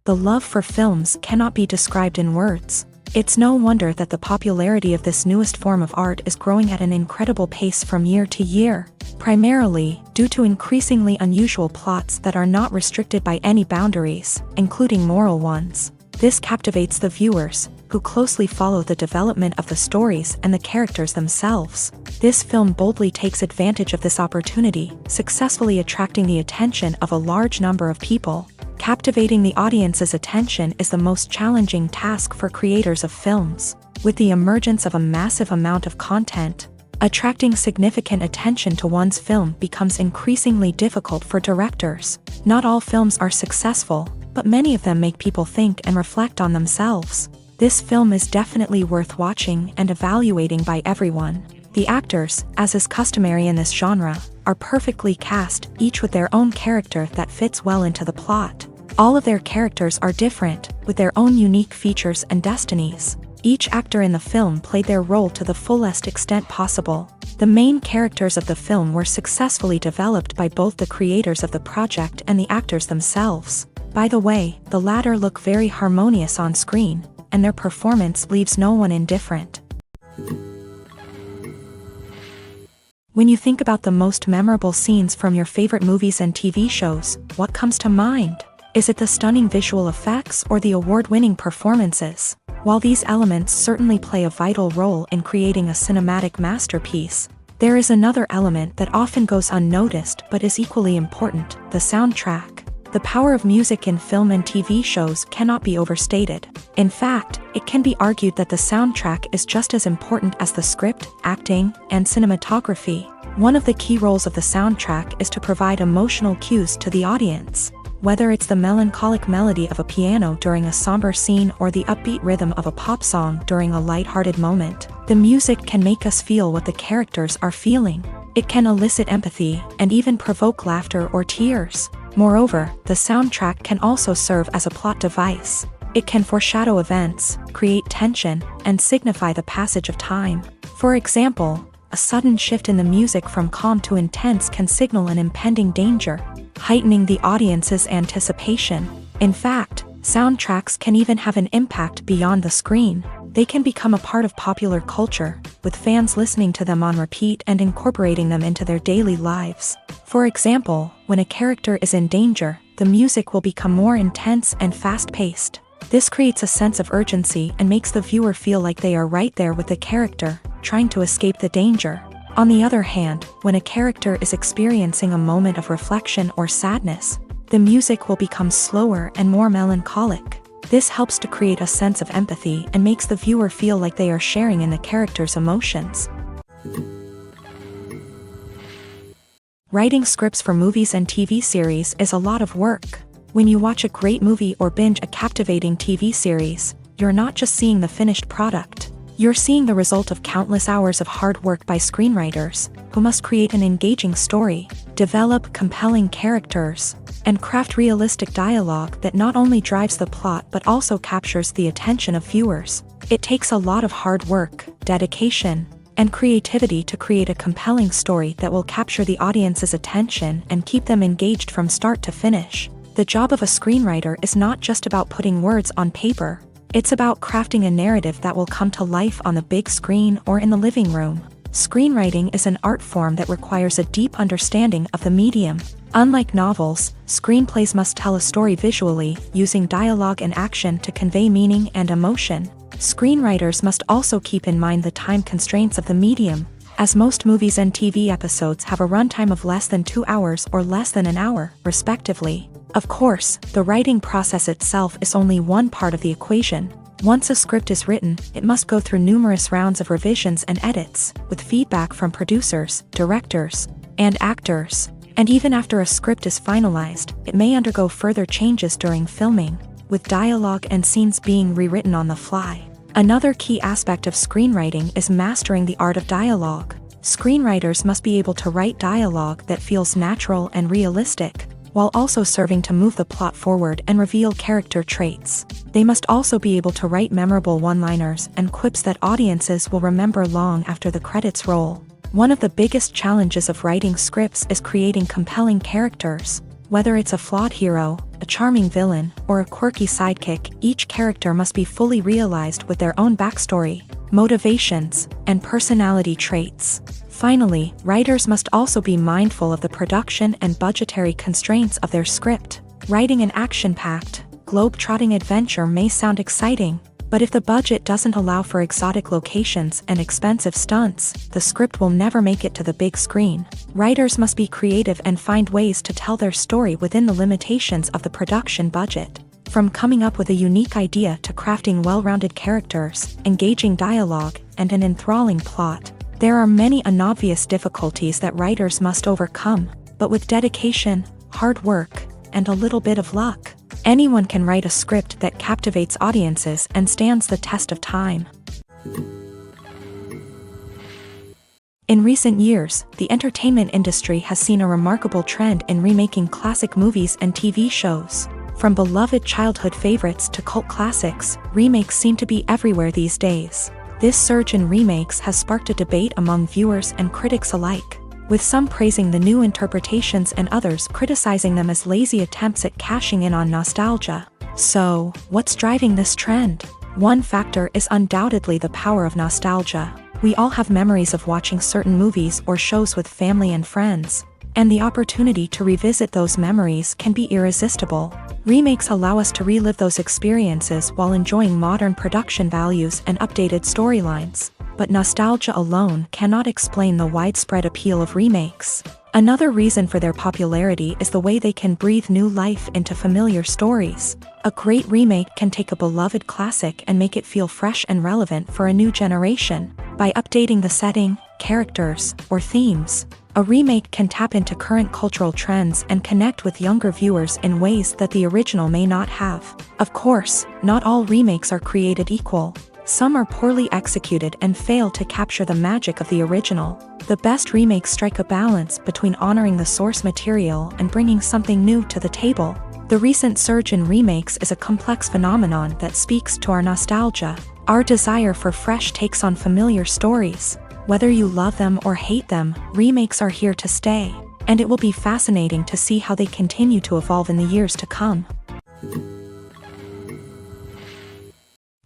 The love for films cannot be described in words. It's no wonder that the popularity of this newest form of art is growing at an incredible pace from year to year, primarily due to increasingly unusual plots that are not restricted by any boundaries, including moral ones. This captivates the viewers, who closely follow the development of the stories and the characters themselves. This film boldly takes advantage of this opportunity, successfully attracting the attention of a large number of people. Captivating the audience's attention is the most challenging task for creators of films. With the emergence of a massive amount of content, attracting significant attention to one's film becomes increasingly difficult for directors. Not all films are successful, but many of them make people think and reflect on themselves. This film is definitely worth watching and evaluating by everyone. The actors, as is customary in this genre, are perfectly cast, each with their own character that fits well into the plot. All of their characters are different, with their own unique features and destinies. Each actor in the film played their role to the fullest extent possible. The main characters of the film were successfully developed by both the creators of the project and the actors themselves. By the way, the latter look very harmonious on screen, and their performance leaves no one indifferent. When you think about the most memorable scenes from your favorite movies and TV shows, what comes to mind? Is it the stunning visual effects or the award-winning performances? While these elements certainly play a vital role in creating a cinematic masterpiece, there is another element that often goes unnoticed but is equally important: the soundtrack. The power of music in film and TV shows cannot be overstated. In fact, it can be argued that the soundtrack is just as important as the script, acting, and cinematography. One of the key roles of the soundtrack is to provide emotional cues to the audience. Whether it's the melancholic melody of a piano during a somber scene or the upbeat rhythm of a pop song during a lighthearted moment, the music can make us feel what the characters are feeling. It can elicit empathy and even provoke laughter or tears. Moreover, the soundtrack can also serve as a plot device. It can foreshadow events, create tension, and signify the passage of time. For example, a sudden shift in the music from calm to intense can signal an impending danger, heightening the audience's anticipation. In fact, soundtracks can even have an impact beyond the screen. They can become a part of popular culture, with fans listening to them on repeat and incorporating them into their daily lives. For example, when a character is in danger, the music will become more intense and fast-paced. This creates a sense of urgency and makes the viewer feel like they are right there with the character, trying to escape the danger. On the other hand, when a character is experiencing a moment of reflection or sadness, the music will become slower and more melancholic. This helps to create a sense of empathy and makes the viewer feel like they are sharing in the character's emotions. Writing scripts for movies and TV series is a lot of work. When you watch a great movie or binge a captivating TV series, you're not just seeing the finished product. You're seeing the result of countless hours of hard work by screenwriters, who must create an engaging story, develop compelling characters, and craft realistic dialogue that not only drives the plot but also captures the attention of viewers. It takes a lot of hard work, dedication, and creativity to create a compelling story that will capture the audience's attention and keep them engaged from start to finish. The job of a screenwriter is not just about putting words on paper. It's about crafting a narrative that will come to life on the big screen or in the living room. Screenwriting is an art form that requires a deep understanding of the medium. Unlike novels, screenplays must tell a story visually, using dialogue and action to convey meaning and emotion. Screenwriters must also keep in mind the time constraints of the medium, as most movies and TV episodes have a runtime of less than 2 hours or less than an hour, respectively. Of course, the writing process itself is only one part of the equation. Once a script is written, it must go through numerous rounds of revisions and edits, with feedback from producers, directors, and actors. And even after a script is finalized, it may undergo further changes during filming, with dialogue and scenes being rewritten on the fly. Another key aspect of screenwriting is mastering the art of dialogue. Screenwriters must be able to write dialogue that feels natural and realistic, while also serving to move the plot forward and reveal character traits. They must also be able to write memorable one-liners and quips that audiences will remember long after the credits roll. One of the biggest challenges of writing scripts is creating compelling characters. Whether it's a flawed hero, a charming villain, or a quirky sidekick, each character must be fully realized with their own backstory, motivations, and personality traits. Finally, writers must also be mindful of the production and budgetary constraints of their script. Writing an action-packed, globe-trotting adventure may sound exciting, but if the budget doesn't allow for exotic locations and expensive stunts, the script will never make it to the big screen. Writers must be creative and find ways to tell their story within the limitations of the production budget. From coming up with a unique idea to crafting well-rounded characters, engaging dialogue, and an enthralling plot, there are many unobvious difficulties that writers must overcome, but with dedication, hard work, and a little bit of luck, anyone can write a script that captivates audiences and stands the test of time. In recent years, the entertainment industry has seen a remarkable trend in remaking classic movies and TV shows. From beloved childhood favorites to cult classics, remakes seem to be everywhere these days. This surge in remakes has sparked a debate among viewers and critics alike, with some praising the new interpretations and others criticizing them as lazy attempts at cashing in on nostalgia. So, what's driving this trend? One factor is undoubtedly the power of nostalgia. We all have memories of watching certain movies or shows with family and friends, and the opportunity to revisit those memories can be irresistible. Remakes allow us to relive those experiences while enjoying modern production values and updated storylines. But nostalgia alone cannot explain the widespread appeal of remakes. Another reason for their popularity is the way they can breathe new life into familiar stories. A great remake can take a beloved classic and make it feel fresh and relevant for a new generation. By updating the setting, characters, or themes, a remake can tap into current cultural trends and connect with younger viewers in ways that the original may not have. Of course, not all remakes are created equal. Some are poorly executed and fail to capture the magic of the original. The best remakes strike a balance between honoring the source material and bringing something new to the table. The recent surge in remakes is a complex phenomenon that speaks to our nostalgia, our desire for fresh takes on familiar stories. Whether you love them or hate them, remakes are here to stay, and it will be fascinating to see how they continue to evolve in the years to come.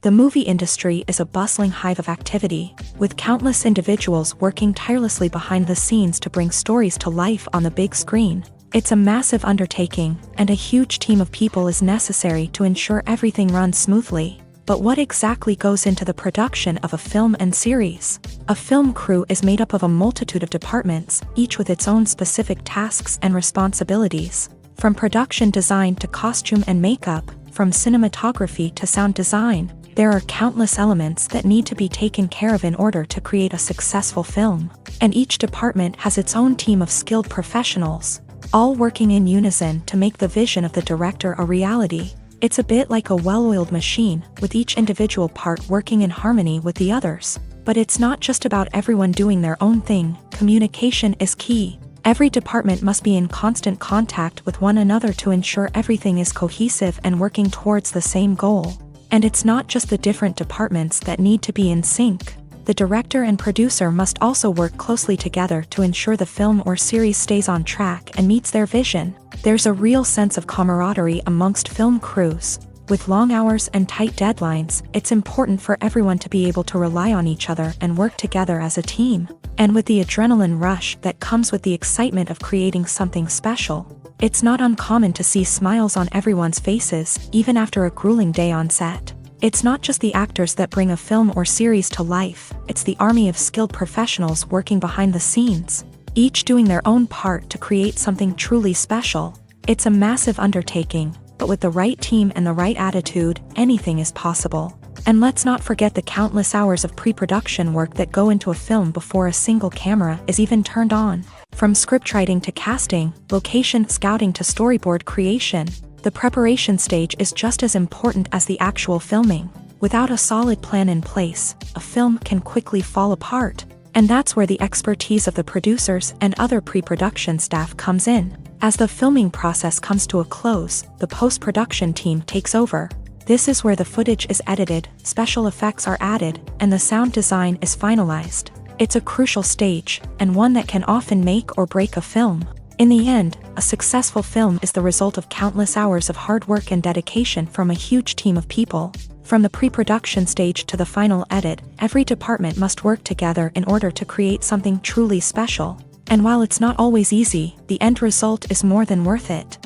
The movie industry is a bustling hive of activity, with countless individuals working tirelessly behind the scenes to bring stories to life on the big screen. It's a massive undertaking, and a huge team of people is necessary to ensure everything runs smoothly. But what exactly goes into the production of a film and series? A film crew is made up of a multitude of departments, each with its own specific tasks and responsibilities. From production design to costume and makeup, from cinematography to sound design, there are countless elements that need to be taken care of in order to create a successful film. And each department has its own team of skilled professionals, all working in unison to make the vision of the director a reality. It's a bit like a well-oiled machine, with each individual part working in harmony with the others. But it's not just about everyone doing their own thing. Communication is key. Every department must be in constant contact with one another to ensure everything is cohesive and working towards the same goal. And it's not just the different departments that need to be in sync. The director and producer must also work closely together to ensure the film or series stays on track and meets their vision. There's a real sense of camaraderie amongst film crews. With long hours and tight deadlines, it's important for everyone to be able to rely on each other and work together as a team. And with the adrenaline rush that comes with the excitement of creating something special, it's not uncommon to see smiles on everyone's faces, even after a grueling day on set. It's not just the actors that bring a film or series to life, it's the army of skilled professionals working behind the scenes, each doing their own part to create something truly special. It's a massive undertaking, but with the right team and the right attitude, anything is possible. And let's not forget the countless hours of pre-production work that go into a film before a single camera is even turned on. From scriptwriting to casting, location scouting to storyboard creation, the preparation stage is just as important as the actual filming. Without a solid plan in place, a film can quickly fall apart. And that's where the expertise of the producers and other pre-production staff comes in. As the filming process comes to a close, the post-production team takes over. This is where the footage is edited, special effects are added, and the sound design is finalized. It's a crucial stage, and one that can often make or break a film. In the end, a successful film is the result of countless hours of hard work and dedication from a huge team of people. From the pre-production stage to the final edit, every department must work together in order to create something truly special. And while it's not always easy, the end result is more than worth it.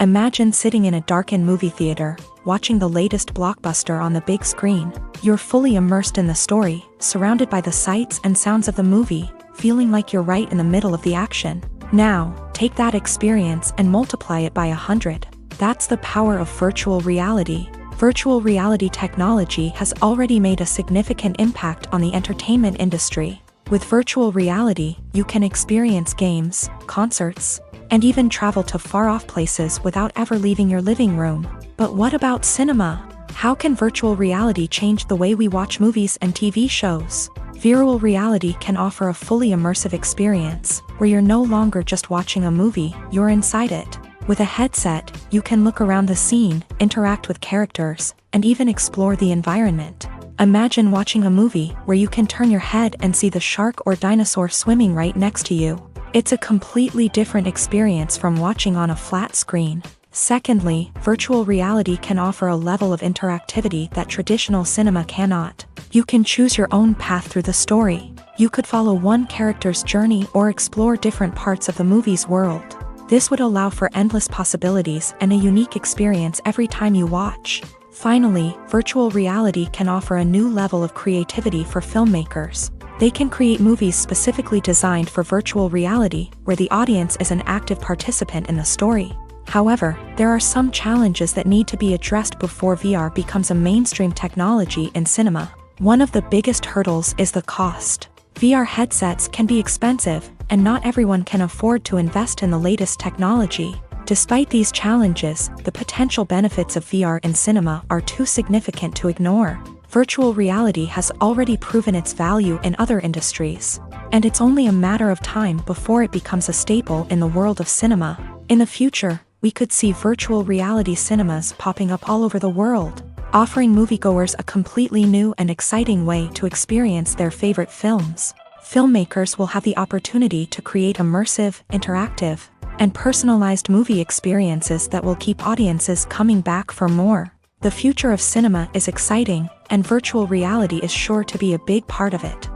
Imagine sitting in a darkened movie theater, watching the latest blockbuster on the big screen. You're fully immersed in the story, surrounded by the sights and sounds of the movie, feeling like you're right in the middle of the action. Now, take that experience and multiply it by 100. That's the power of virtual reality. Virtual reality technology has already made a significant impact on the entertainment industry. With virtual reality, you can experience games, concerts, and even travel to far-off places without ever leaving your living room. But what about cinema? How can virtual reality change the way we watch movies and TV shows? Virtual reality can offer a fully immersive experience, where you're no longer just watching a movie, you're inside it. With a headset, you can look around the scene, interact with characters, and even explore the environment. Imagine watching a movie where you can turn your head and see the shark or dinosaur swimming right next to you. It's a completely different experience from watching on a flat screen. Secondly, virtual reality can offer a level of interactivity that traditional cinema cannot. You can choose your own path through the story. You could follow one character's journey or explore different parts of the movie's world. This would allow for endless possibilities and a unique experience every time you watch. Finally, virtual reality can offer a new level of creativity for filmmakers. They can create movies specifically designed for virtual reality, where the audience is an active participant in the story. However, there are some challenges that need to be addressed before VR becomes a mainstream technology in cinema. One of the biggest hurdles is the cost. VR headsets can be expensive, and not everyone can afford to invest in the latest technology. Despite these challenges, the potential benefits of VR in cinema are too significant to ignore. Virtual reality has already proven its value in other industries, and it's only a matter of time before it becomes a staple in the world of cinema. In the future, we could see virtual reality cinemas popping up all over the world, offering moviegoers a completely new and exciting way to experience their favorite films. Filmmakers will have the opportunity to create immersive, interactive, and personalized movie experiences that will keep audiences coming back for more. The future of cinema is exciting, and virtual reality is sure to be a big part of it.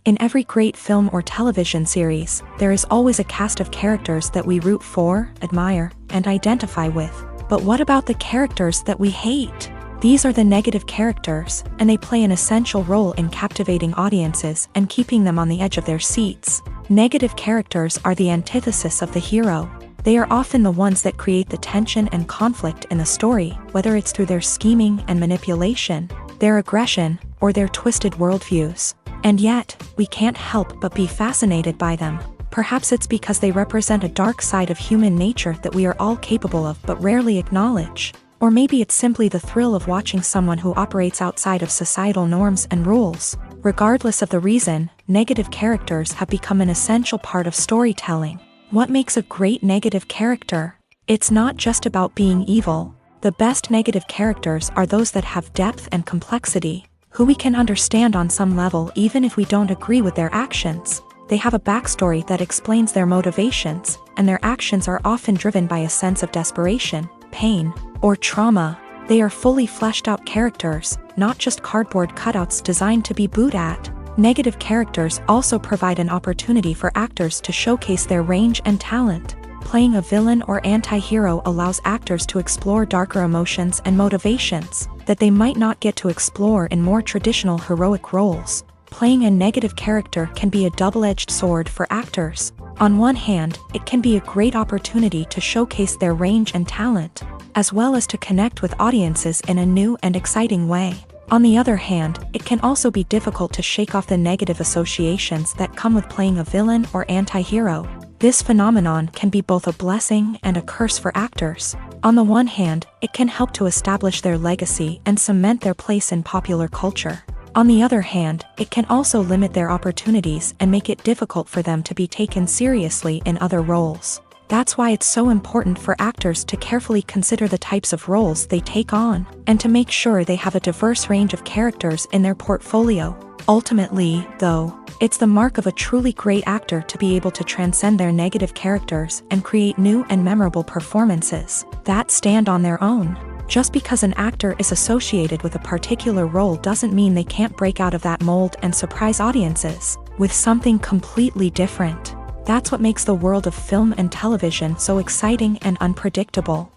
In every great film or television series, there is always a cast of characters that we root for, admire, and identify with. But what about the characters that we hate? These are the negative characters, and they play an essential role in captivating audiences and keeping them on the edge of their seats. Negative characters are the antithesis of the hero. They are often the ones that create the tension and conflict in the story, whether it's through their scheming and manipulation, their aggression, or their twisted worldviews. And yet, we can't help but be fascinated by them. Perhaps it's because they represent a dark side of human nature that we are all capable of but rarely acknowledge. Or maybe it's simply the thrill of watching someone who operates outside of societal norms and rules. Regardless of the reason, negative characters have become an essential part of storytelling. What makes a great negative character? It's not just about being evil. The best negative characters are those that have depth and complexity, who we can understand on some level even if we don't agree with their actions. They have a backstory that explains their motivations, and their actions are often driven by a sense of desperation, pain, or trauma. They are fully fleshed out characters, not just cardboard cutouts designed to be booed at. Negative characters also provide an opportunity for actors to showcase their range and talent. Playing a villain or anti-hero allows actors to explore darker emotions and motivations that they might not get to explore in more traditional heroic roles. Playing a negative character can be a double-edged sword for actors. On one hand, it can be a great opportunity to showcase their range and talent, as well as to connect with audiences in a new and exciting way. On the other hand, it can also be difficult to shake off the negative associations that come with playing a villain or anti-hero. This phenomenon can be both a blessing and a curse for actors. On the one hand, it can help to establish their legacy and cement their place in popular culture. On the other hand, it can also limit their opportunities and make it difficult for them to be taken seriously in other roles. That's why it's so important for actors to carefully consider the types of roles they take on, and to make sure they have a diverse range of characters in their portfolio. Ultimately, though, it's the mark of a truly great actor to be able to transcend their negative characters and create new and memorable performances that stand on their own. Just because an actor is associated with a particular role doesn't mean they can't break out of that mold and surprise audiences with something completely different. That's what makes the world of film and television so exciting and unpredictable.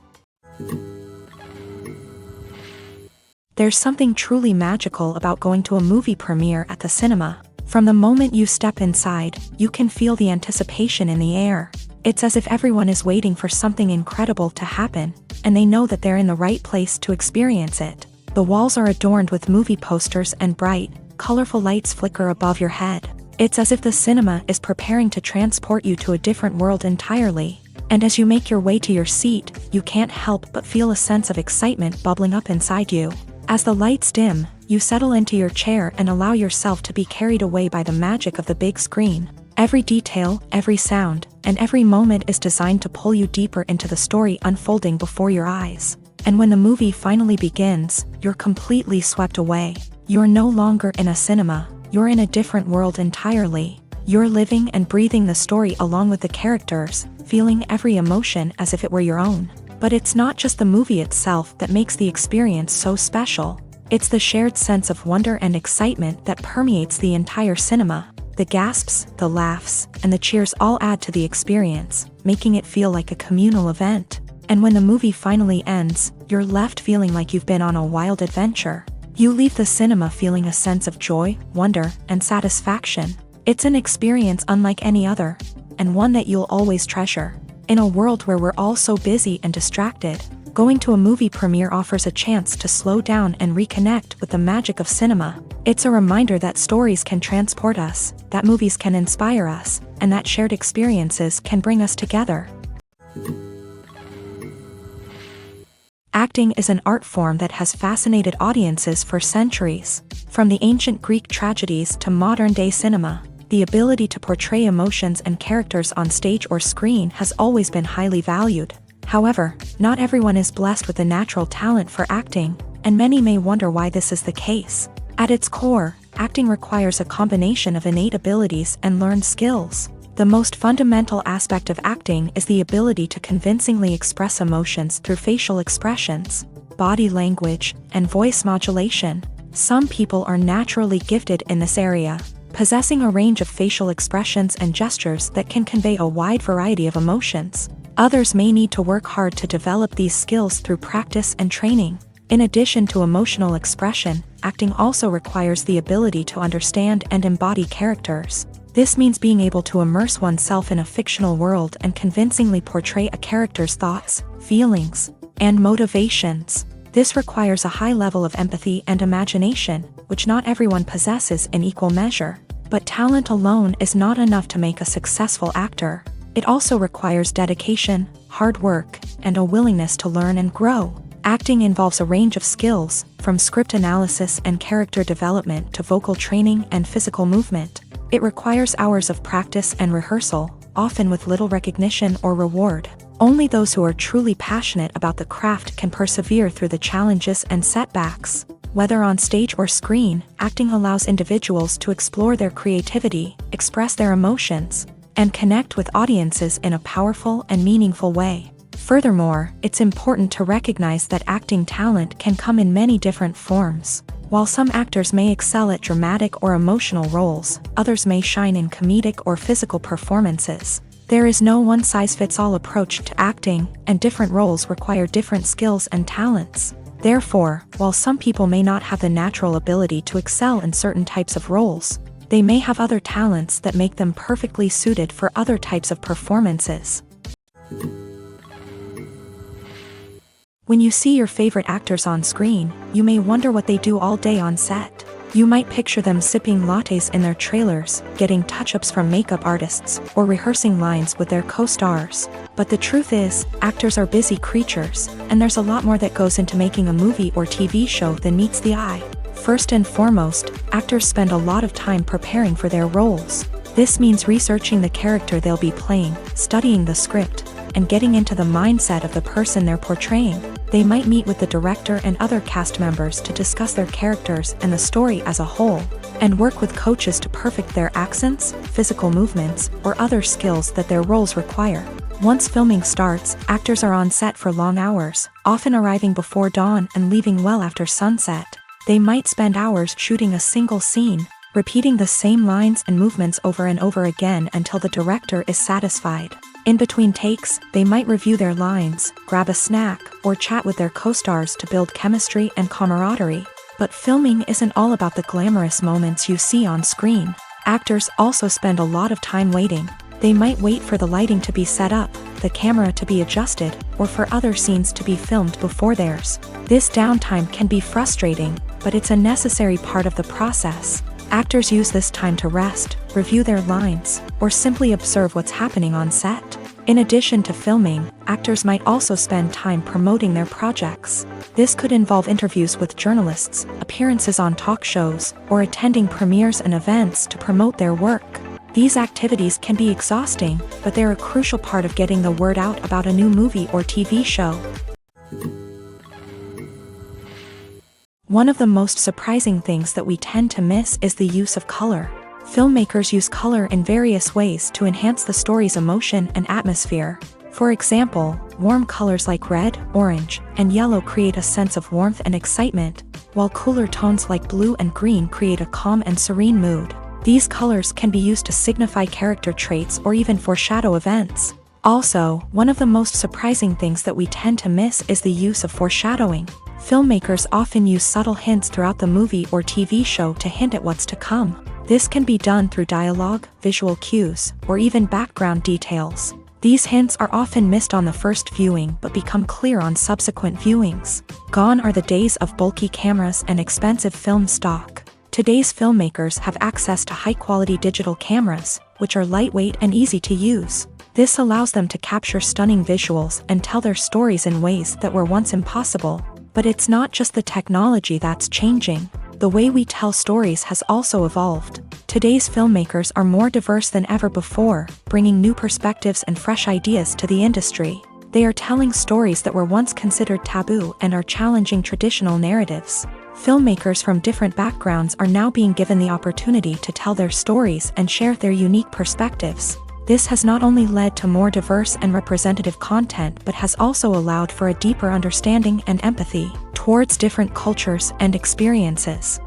There's something truly magical about going to a movie premiere at the cinema. From the moment you step inside, you can feel the anticipation in the air. It's as if everyone is waiting for something incredible to happen, and they know that they're in the right place to experience it. The walls are adorned with movie posters and bright, colorful lights flicker above your head. It's as if the cinema is preparing to transport you to a different world entirely. And as you make your way to your seat, you can't help but feel a sense of excitement bubbling up inside you. As the lights dim, you settle into your chair and allow yourself to be carried away by the magic of the big screen. Every detail, every sound, and every moment is designed to pull you deeper into the story unfolding before your eyes. And when the movie finally begins, you're completely swept away. You're no longer in a cinema. You're in a different world entirely. You're living and breathing the story along with the characters, feeling every emotion as if it were your own. But it's not just the movie itself that makes the experience so special. It's the shared sense of wonder and excitement that permeates the entire cinema. The gasps, the laughs, and the cheers all add to the experience, making it feel like a communal event. And when the movie finally ends, you're left feeling like you've been on a wild adventure. You leave the cinema feeling a sense of joy, wonder, and satisfaction. It's an experience unlike any other, and one that you'll always treasure. In a world where we're all so busy and distracted, going to a movie premiere offers a chance to slow down and reconnect with the magic of cinema. It's a reminder that stories can transport us, that movies can inspire us, and that shared experiences can bring us together. Acting is an art form that has fascinated audiences for centuries. From the ancient Greek tragedies to modern-day cinema, the ability to portray emotions and characters on stage or screen has always been highly valued. However, not everyone is blessed with a natural talent for acting, and many may wonder why this is the case. At its core, acting requires a combination of innate abilities and learned skills. The most fundamental aspect of acting is the ability to convincingly express emotions through facial expressions, body language, and voice modulation. Some people are naturally gifted in this area, possessing a range of facial expressions and gestures that can convey a wide variety of emotions. Others may need to work hard to develop these skills through practice and training. In addition to emotional expression, acting also requires the ability to understand and embody characters. This means being able to immerse oneself in a fictional world and convincingly portray a character's thoughts, feelings, and motivations. This requires a high level of empathy and imagination, which not everyone possesses in equal measure. But talent alone is not enough to make a successful actor. It also requires dedication, hard work, and a willingness to learn and grow. Acting involves a range of skills, from script analysis and character development to vocal training and physical movement. It requires hours of practice and rehearsal, often with little recognition or reward. Only those who are truly passionate about the craft can persevere through the challenges and setbacks. Whether on stage or screen, acting allows individuals to explore their creativity, express their emotions, and connect with audiences in a powerful and meaningful way. Furthermore, it's important to recognize that acting talent can come in many different forms. While some actors may excel at dramatic or emotional roles, others may shine in comedic or physical performances. There is no one-size-fits-all approach to acting, and different roles require different skills and talents. Therefore, while some people may not have the natural ability to excel in certain types of roles, they may have other talents that make them perfectly suited for other types of performances. When you see your favorite actors on screen, you may wonder what they do all day on set. You might picture them sipping lattes in their trailers, getting touch-ups from makeup artists, or rehearsing lines with their co-stars. But the truth is, actors are busy creatures, and there's a lot more that goes into making a movie or TV show than meets the eye. First and foremost, actors spend a lot of time preparing for their roles. This means researching the character they'll be playing, studying the script, and getting into the mindset of the person they're portraying. They might meet with the director and other cast members to discuss their characters and the story as a whole, and work with coaches to perfect their accents, physical movements, or other skills that their roles require. Once filming starts, actors are on set for long hours, often arriving before dawn and leaving well after sunset. They might spend hours shooting a single scene, repeating the same lines and movements over and over again until the director is satisfied. In between takes, they might review their lines, grab a snack, or chat with their co-stars to build chemistry and camaraderie. But filming isn't all about the glamorous moments you see on screen. Actors also spend a lot of time waiting. They might wait for the lighting to be set up, the camera to be adjusted, or for other scenes to be filmed before theirs. This downtime can be frustrating, but it's a necessary part of the process. Actors use this time to rest, review their lines, or simply observe what's happening on set. In addition to filming, actors might also spend time promoting their projects. This could involve interviews with journalists, appearances on talk shows, or attending premieres and events to promote their work. These activities can be exhausting, but they're a crucial part of getting the word out about a new movie or TV show. One of the most surprising things that we tend to miss is the use of color. Filmmakers use color in various ways to enhance the story's emotion and atmosphere. For example, warm colors like red, orange, and yellow create a sense of warmth and excitement, while cooler tones like blue and green create a calm and serene mood. These colors can be used to signify character traits or even foreshadow events. Also, one of the most surprising things that we tend to miss is the use of foreshadowing. Filmmakers often use subtle hints throughout the movie or TV show to hint at what's to come. This can be done through dialogue, visual cues, or even background details. These hints are often missed on the first viewing but become clear on subsequent viewings. Gone are the days of bulky cameras and expensive film stock. Today's filmmakers have access to high-quality digital cameras, which are lightweight and easy to use. This allows them to capture stunning visuals and tell their stories in ways that were once impossible. But it's not just the technology that's changing. The way we tell stories has also evolved. Today's filmmakers are more diverse than ever before, bringing new perspectives and fresh ideas to the industry. They are telling stories that were once considered taboo and are challenging traditional narratives. Filmmakers from different backgrounds are now being given the opportunity to tell their stories and share their unique perspectives. This has not only led to more diverse and representative content but has also allowed for a deeper understanding and empathy towards different cultures and experiences.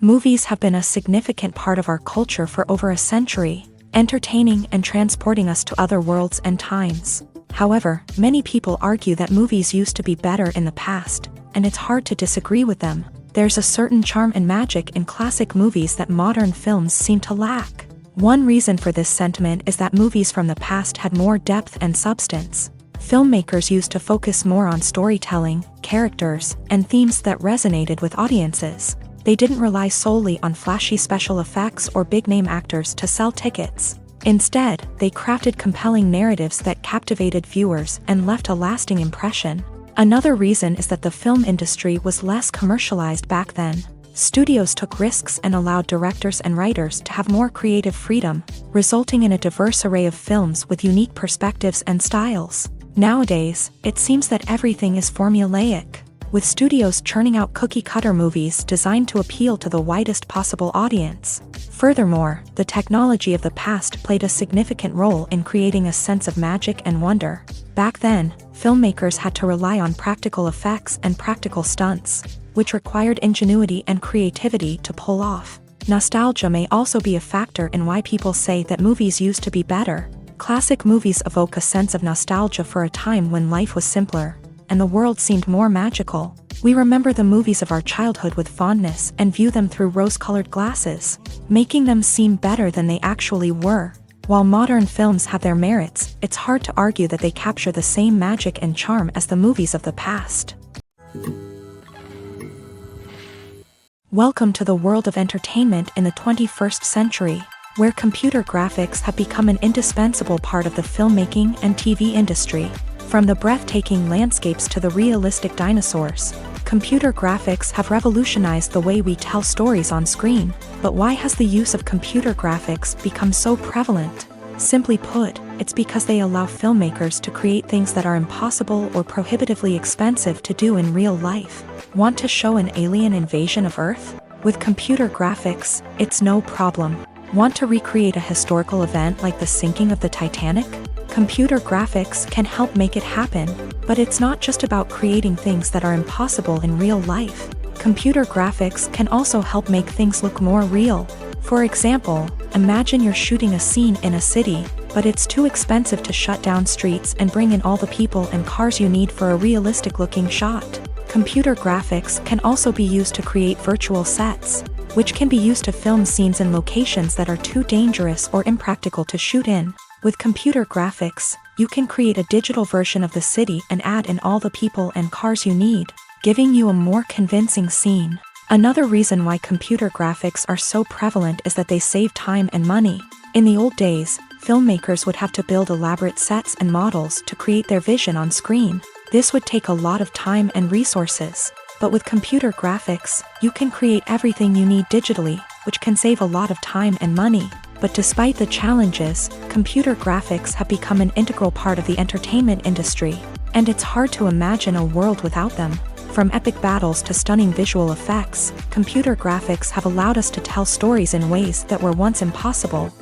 Movies have been a significant part of our culture for over a century, entertaining and transporting us to other worlds and times. However, many people argue that movies used to be better in the past, and it's hard to disagree with them. There's a certain charm and magic in classic movies that modern films seem to lack. One reason for this sentiment is that movies from the past had more depth and substance. Filmmakers used to focus more on storytelling, characters, and themes that resonated with audiences. They didn't rely solely on flashy special effects or big-name actors to sell tickets. Instead, they crafted compelling narratives that captivated viewers and left a lasting impression. Another reason is that the film industry was less commercialized back then. Studios took risks and allowed directors and writers to have more creative freedom, resulting in a diverse array of films with unique perspectives and styles. Nowadays, it seems that everything is formulaic, with studios churning out cookie-cutter movies designed to appeal to the widest possible audience. Furthermore, the technology of the past played a significant role in creating a sense of magic and wonder. Back then, filmmakers had to rely on practical effects and practical stunts, which required ingenuity and creativity to pull off. Nostalgia may also be a factor in why people say that movies used to be better. Classic movies evoke a sense of nostalgia for a time when life was simpler, and the world seemed more magical. We remember the movies of our childhood with fondness and view them through rose-colored glasses, making them seem better than they actually were. While modern films have their merits, it's hard to argue that they capture the same magic and charm as the movies of the past. Welcome to the world of entertainment in the 21st century, where computer graphics have become an indispensable part of the filmmaking and TV industry. From the breathtaking landscapes to the realistic dinosaurs, computer graphics have revolutionized the way we tell stories on screen. But why has the use of computer graphics become so prevalent? Simply put, it's because they allow filmmakers to create things that are impossible or prohibitively expensive to do in real life. Want to show an alien invasion of Earth? With computer graphics, it's no problem. Want to recreate a historical event like the sinking of the Titanic? Computer graphics can help make it happen, but it's not just about creating things that are impossible in real life. Computer graphics can also help make things look more real. For example, imagine you're shooting a scene in a city, but it's too expensive to shut down streets and bring in all the people and cars you need for a realistic-looking shot. Computer graphics can also be used to create virtual sets, which can be used to film scenes in locations that are too dangerous or impractical to shoot in. With computer graphics, you can create a digital version of the city and add in all the people and cars you need, giving you a more convincing scene. Another reason why computer graphics are so prevalent is that they save time and money. In the old days, filmmakers would have to build elaborate sets and models to create their vision on screen. This would take a lot of time and resources. But with computer graphics, you can create everything you need digitally, which can save a lot of time and money. But despite the challenges, computer graphics have become an integral part of the entertainment industry, and it's hard to imagine a world without them. From epic battles to stunning visual effects, computer graphics have allowed us to tell stories in ways that were once impossible.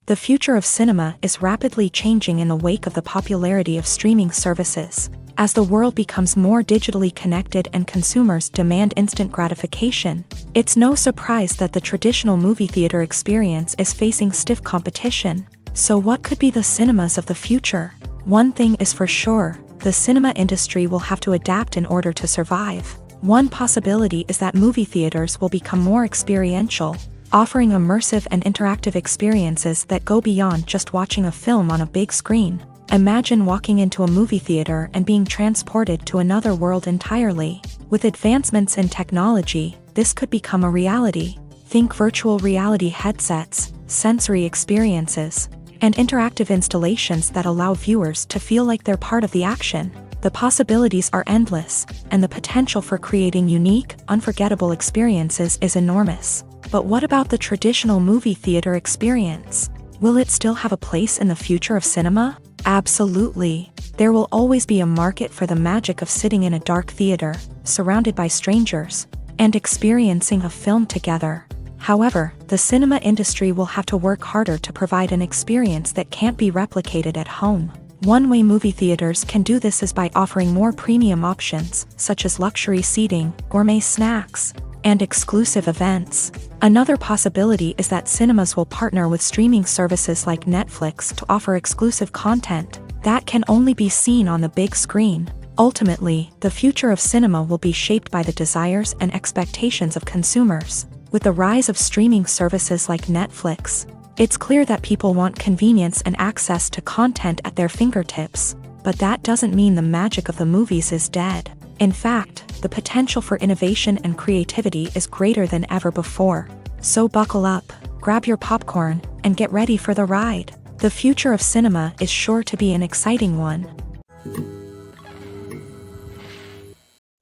The future of cinema is rapidly changing in the wake of the popularity of streaming services. As the world becomes more digitally connected and consumers demand instant gratification, it's no surprise that the traditional movie theater experience is facing stiff competition. So what could be the cinemas of the future? One thing is for sure, the cinema industry will have to adapt in order to survive. One possibility is that movie theaters will become more experiential, offering immersive and interactive experiences that go beyond just watching a film on a big screen. Imagine walking into a movie theater and being transported to another world entirely. With advancements in technology, this could become a reality. Think virtual reality headsets, sensory experiences, and interactive installations that allow viewers to feel like they're part of the action. The possibilities are endless, and the potential for creating unique, unforgettable experiences is enormous. But what about the traditional movie theater experience? Will it still have a place in the future of cinema? Absolutely. There will always be a market for the magic of sitting in a dark theater, surrounded by strangers, and experiencing a film together. However, the cinema industry will have to work harder to provide an experience that can't be replicated at home. One way movie theaters can do this is by offering more premium options, such as luxury seating, gourmet snacks, and exclusive events. Another possibility is that cinemas will partner with streaming services like Netflix to offer exclusive content that can only be seen on the big screen. Ultimately, the future of cinema will be shaped by the desires and expectations of consumers. With the rise of streaming services like Netflix, it's clear that people want convenience and access to content at their fingertips. But that doesn't mean the magic of the movies is dead. In fact, the potential for innovation and creativity is greater than ever before. So buckle up, grab your popcorn, and get ready for the ride. The future of cinema is sure to be an exciting one.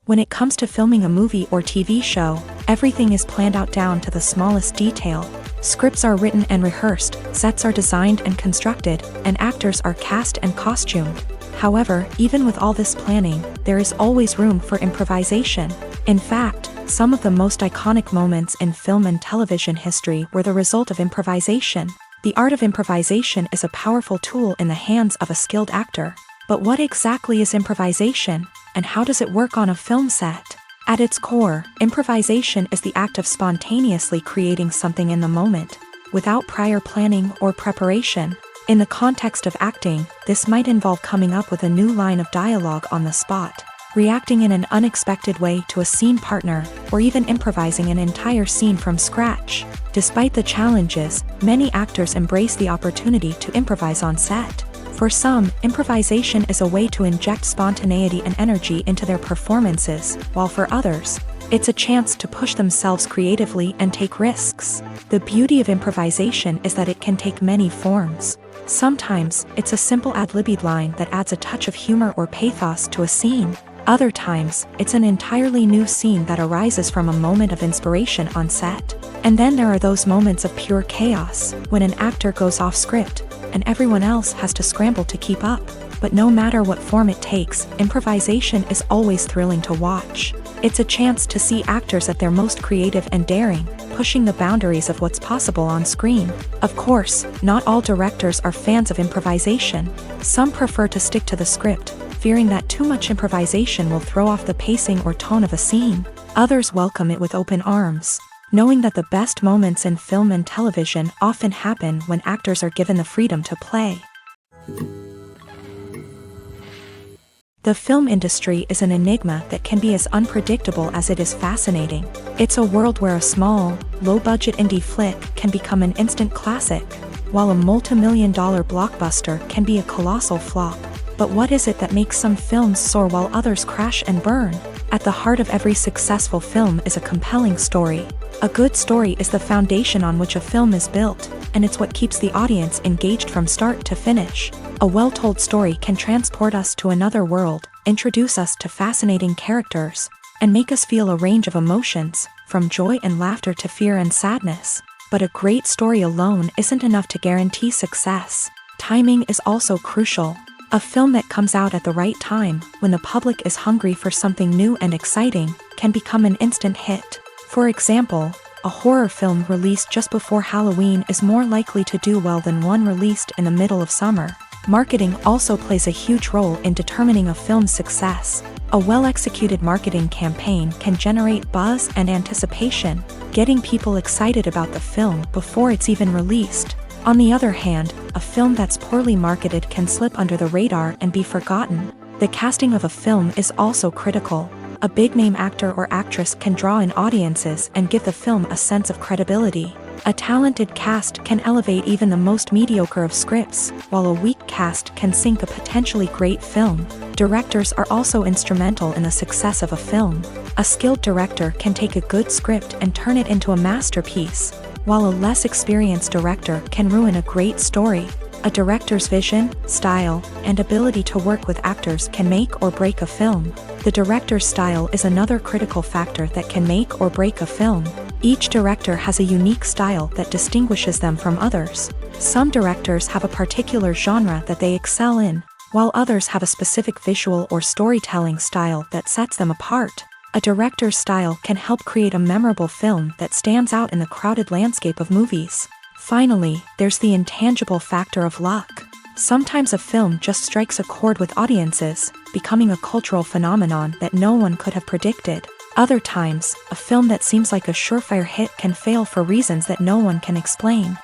When it comes to filming a movie or TV show, everything is planned out down to the smallest detail. Scripts are written and rehearsed, sets are designed and constructed, and actors are cast and costumed. However, even with all this planning, there is always room for improvisation. In fact, some of the most iconic moments in film and television history were the result of improvisation. The art of improvisation is a powerful tool in the hands of a skilled actor. But what exactly is improvisation, and how does it work on a film set? At its core, improvisation is the act of spontaneously creating something in the moment, without prior planning or preparation. In the context of acting, this might involve coming up with a new line of dialogue on the spot, reacting in an unexpected way to a scene partner, or even improvising an entire scene from scratch. Despite the challenges, many actors embrace the opportunity to improvise on set. For some, improvisation is a way to inject spontaneity and energy into their performances, while for others, it's a chance to push themselves creatively and take risks. The beauty of improvisation is that it can take many forms. Sometimes, it's a simple ad-libbed line that adds a touch of humor or pathos to a scene. Other times, it's an entirely new scene that arises from a moment of inspiration on set. And then there are those moments of pure chaos, when an actor goes off script, and everyone else has to scramble to keep up. But no matter what form it takes, improvisation is always thrilling to watch. It's a chance to see actors at their most creative and daring, pushing the boundaries of what's possible on screen. Of course, not all directors are fans of improvisation. Some prefer to stick to the script, fearing that too much improvisation will throw off the pacing or tone of a scene. Others welcome it with open arms, knowing that the best moments in film and television often happen when actors are given the freedom to play. The film industry is an enigma that can be as unpredictable as it is fascinating. It's a world where a small, low-budget indie flick can become an instant classic, while a multi-million-dollar blockbuster can be a colossal flop. But what is it that makes some films soar while others crash and burn? At the heart of every successful film is a compelling story. A good story is the foundation on which a film is built, and it's what keeps the audience engaged from start to finish. A well-told story can transport us to another world, introduce us to fascinating characters, and make us feel a range of emotions, from joy and laughter to fear and sadness. But a great story alone isn't enough to guarantee success. Timing is also crucial. A film that comes out at the right time, when the public is hungry for something new and exciting, can become an instant hit. For example, a horror film released just before Halloween is more likely to do well than one released in the middle of summer. Marketing also plays a huge role in determining a film's success. A well-executed marketing campaign can generate buzz and anticipation, getting people excited about the film before it's even released. On the other hand, a film that's poorly marketed can slip under the radar and be forgotten. The casting of a film is also critical. A big-name actor or actress can draw in audiences and give the film a sense of credibility. A talented cast can elevate even the most mediocre of scripts, while a weak cast can sink a potentially great film. Directors are also instrumental in the success of a film. A skilled director can take a good script and turn it into a masterpiece, while a less experienced director can ruin a great story. A director's vision, style, and ability to work with actors can make or break a film. The director's style is another critical factor that can make or break a film. Each director has a unique style that distinguishes them from others. Some directors have a particular genre that they excel in, while others have a specific visual or storytelling style that sets them apart. A director's style can help create a memorable film that stands out in the crowded landscape of movies. Finally, there's the intangible factor of luck. Sometimes a film just strikes a chord with audiences, becoming a cultural phenomenon that no one could have predicted. Other times, a film that seems like a surefire hit can fail for reasons that no one can explain.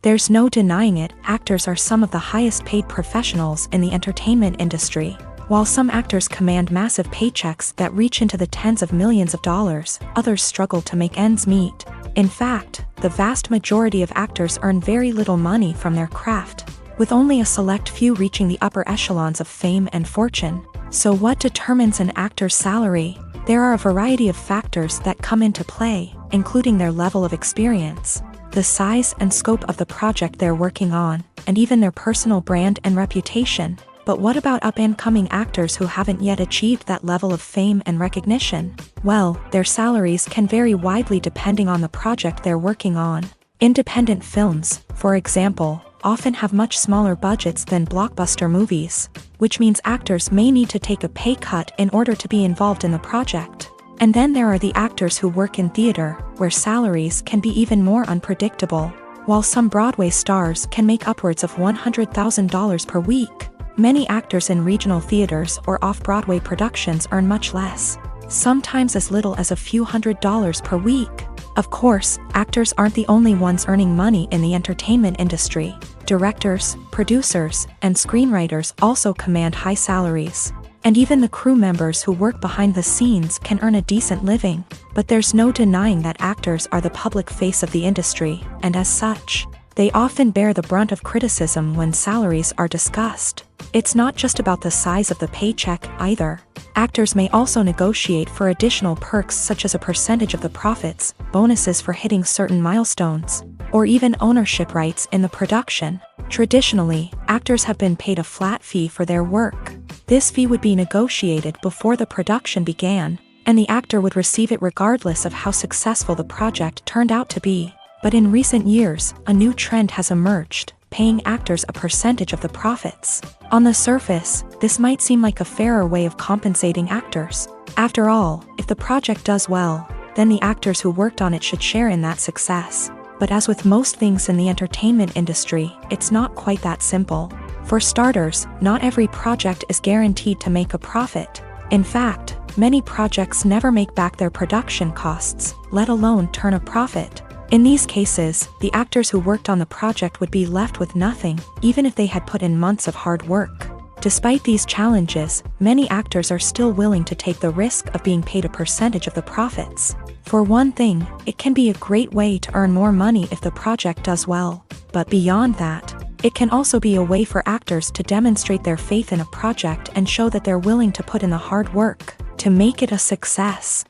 There's no denying it, actors are some of the highest paid professionals in the entertainment industry. While some actors command massive paychecks that reach into the tens of millions of dollars, others struggle to make ends meet. In fact, the vast majority of actors earn very little money from their craft, with only a select few reaching the upper echelons of fame and fortune. So what determines an actor's salary? There are a variety of factors that come into play, including their level of experience, the size and scope of the project they're working on, and even their personal brand and reputation. But what about up-and-coming actors who haven't yet achieved that level of fame and recognition? Well, their salaries can vary widely depending on the project they're working on. Independent films, for example, often have much smaller budgets than blockbuster movies, which means actors may need to take a pay cut in order to be involved in the project. And then there are the actors who work in theater, where salaries can be even more unpredictable. While some Broadway stars can make upwards of $100,000 per week, many actors in regional theaters or off-Broadway productions earn much less, sometimes as little as a few $100s per week. Of course, actors aren't the only ones earning money in the entertainment industry. Directors, producers, and screenwriters also command high salaries. And even the crew members who work behind the scenes can earn a decent living. But there's no denying that actors are the public face of the industry, and as such, they often bear the brunt of criticism when salaries are discussed. It's not just about the size of the paycheck either. Actors may also negotiate for additional perks such as a percentage of the profits, bonuses for hitting certain milestones, or even ownership rights in the production. Traditionally, actors have been paid a flat fee for their work. This fee would be negotiated before the production began, and the actor would receive it regardless of how successful the project turned out to be. But in recent years, a new trend has emerged, paying actors a percentage of the profits. On the surface, this might seem like a fairer way of compensating actors. After all, if the project does well, then the actors who worked on it should share in that success. But as with most things in the entertainment industry, it's not quite that simple. For starters, not every project is guaranteed to make a profit. In fact, many projects never make back their production costs, let alone turn a profit. In these cases, the actors who worked on the project would be left with nothing, even if they had put in months of hard work. Despite these challenges, many actors are still willing to take the risk of being paid a percentage of the profits. For one thing, it can be a great way to earn more money if the project does well. But beyond that, it can also be a way for actors to demonstrate their faith in a project and show that they're willing to put in the hard work to make it a success.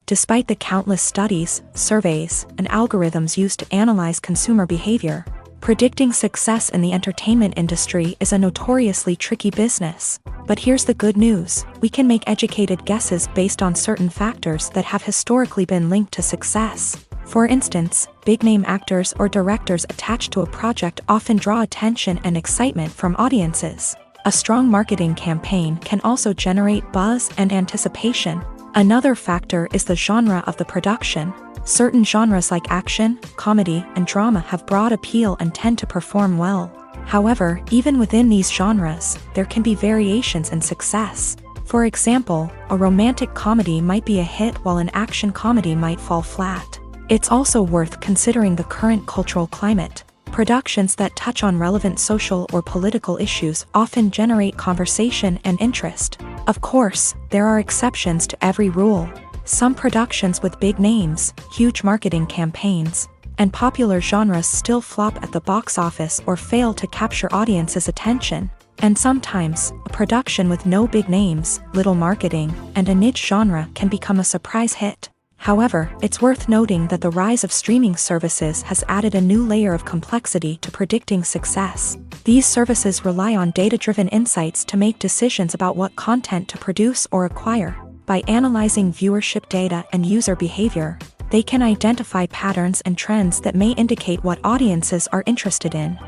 Despite the countless studies, surveys, and algorithms used to analyze consumer behavior, predicting success in the entertainment industry is a notoriously tricky business. But here's the good news: we can make educated guesses based on certain factors that have historically been linked to success. For instance, big-name actors or directors attached to a project often draw attention and excitement from audiences. A strong marketing campaign can also generate buzz and anticipation. Another factor is the genre of the production. Certain genres like action, comedy, and drama have broad appeal and tend to perform well. However, even within these genres, there can be variations in success. For example, a romantic comedy might be a hit while an action comedy might fall flat. It's also worth considering the current cultural climate. Productions that touch on relevant social or political issues often generate conversation and interest. Of course, there are exceptions to every rule. Some productions with big names, huge marketing campaigns, and popular genres still flop at the box office or fail to capture audiences' attention. And sometimes, a production with no big names, little marketing, and a niche genre can become a surprise hit. However, it's worth noting that the rise of streaming services has added a new layer of complexity to predicting success. These services rely on data-driven insights to make decisions about what content to produce or acquire. By analyzing viewership data and user behavior, they can identify patterns and trends that may indicate what audiences are interested in.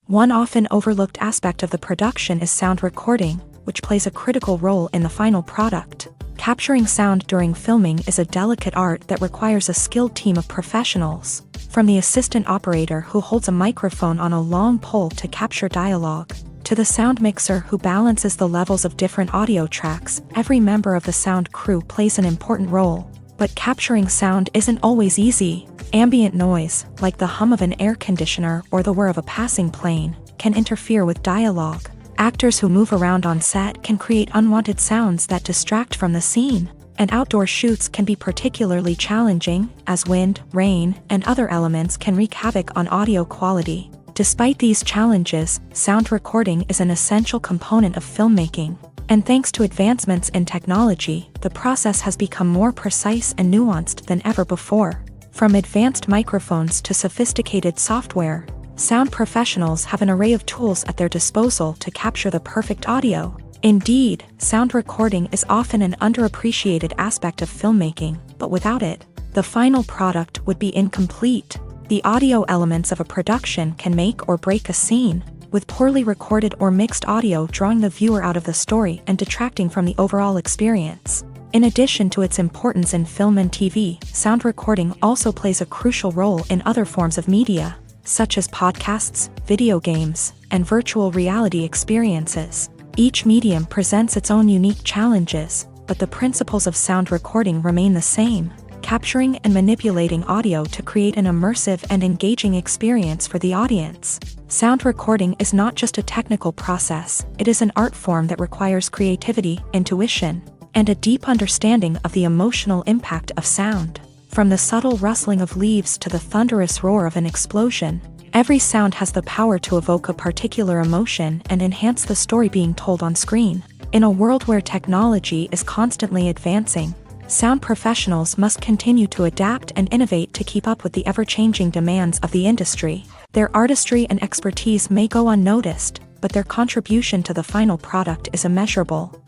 One often overlooked aspect of the production is sound recording, which plays a critical role in the final product. Capturing sound during filming is a delicate art that requires a skilled team of professionals. From the assistant operator who holds a microphone on a long pole to capture dialogue, to the sound mixer who balances the levels of different audio tracks, every member of the sound crew plays an important role. But capturing sound isn't always easy. Ambient noise, like the hum of an air conditioner or the whir of a passing plane, can interfere with dialogue. Actors who move around on set can create unwanted sounds that distract from the scene. And outdoor shoots can be particularly challenging, as wind, rain, and other elements can wreak havoc on audio quality. Despite these challenges, sound recording is an essential component of filmmaking. And thanks to advancements in technology, the process has become more precise and nuanced than ever before. From advanced microphones to sophisticated software, sound professionals have an array of tools at their disposal to capture the perfect audio. Indeed, sound recording is often an underappreciated aspect of filmmaking, but without it, the final product would be incomplete. The audio elements of a production can make or break a scene, with poorly recorded or mixed audio drawing the viewer out of the story and detracting from the overall experience. In addition to its importance in film and TV, sound recording also plays a crucial role in other forms of media, such as podcasts, video games, and virtual reality experiences. Each medium presents its own unique challenges, but the principles of sound recording remain the same: capturing and manipulating audio to create an immersive and engaging experience for the audience. Sound recording is not just a technical process, it is an art form that requires creativity, intuition, and a deep understanding of the emotional impact of sound. From the subtle rustling of leaves to the thunderous roar of an explosion, every sound has the power to evoke a particular emotion and enhance the story being told on screen. In a world where technology is constantly advancing, sound professionals must continue to adapt and innovate to keep up with the ever-changing demands of the industry. Their artistry and expertise may go unnoticed, but their contribution to the final product is immeasurable.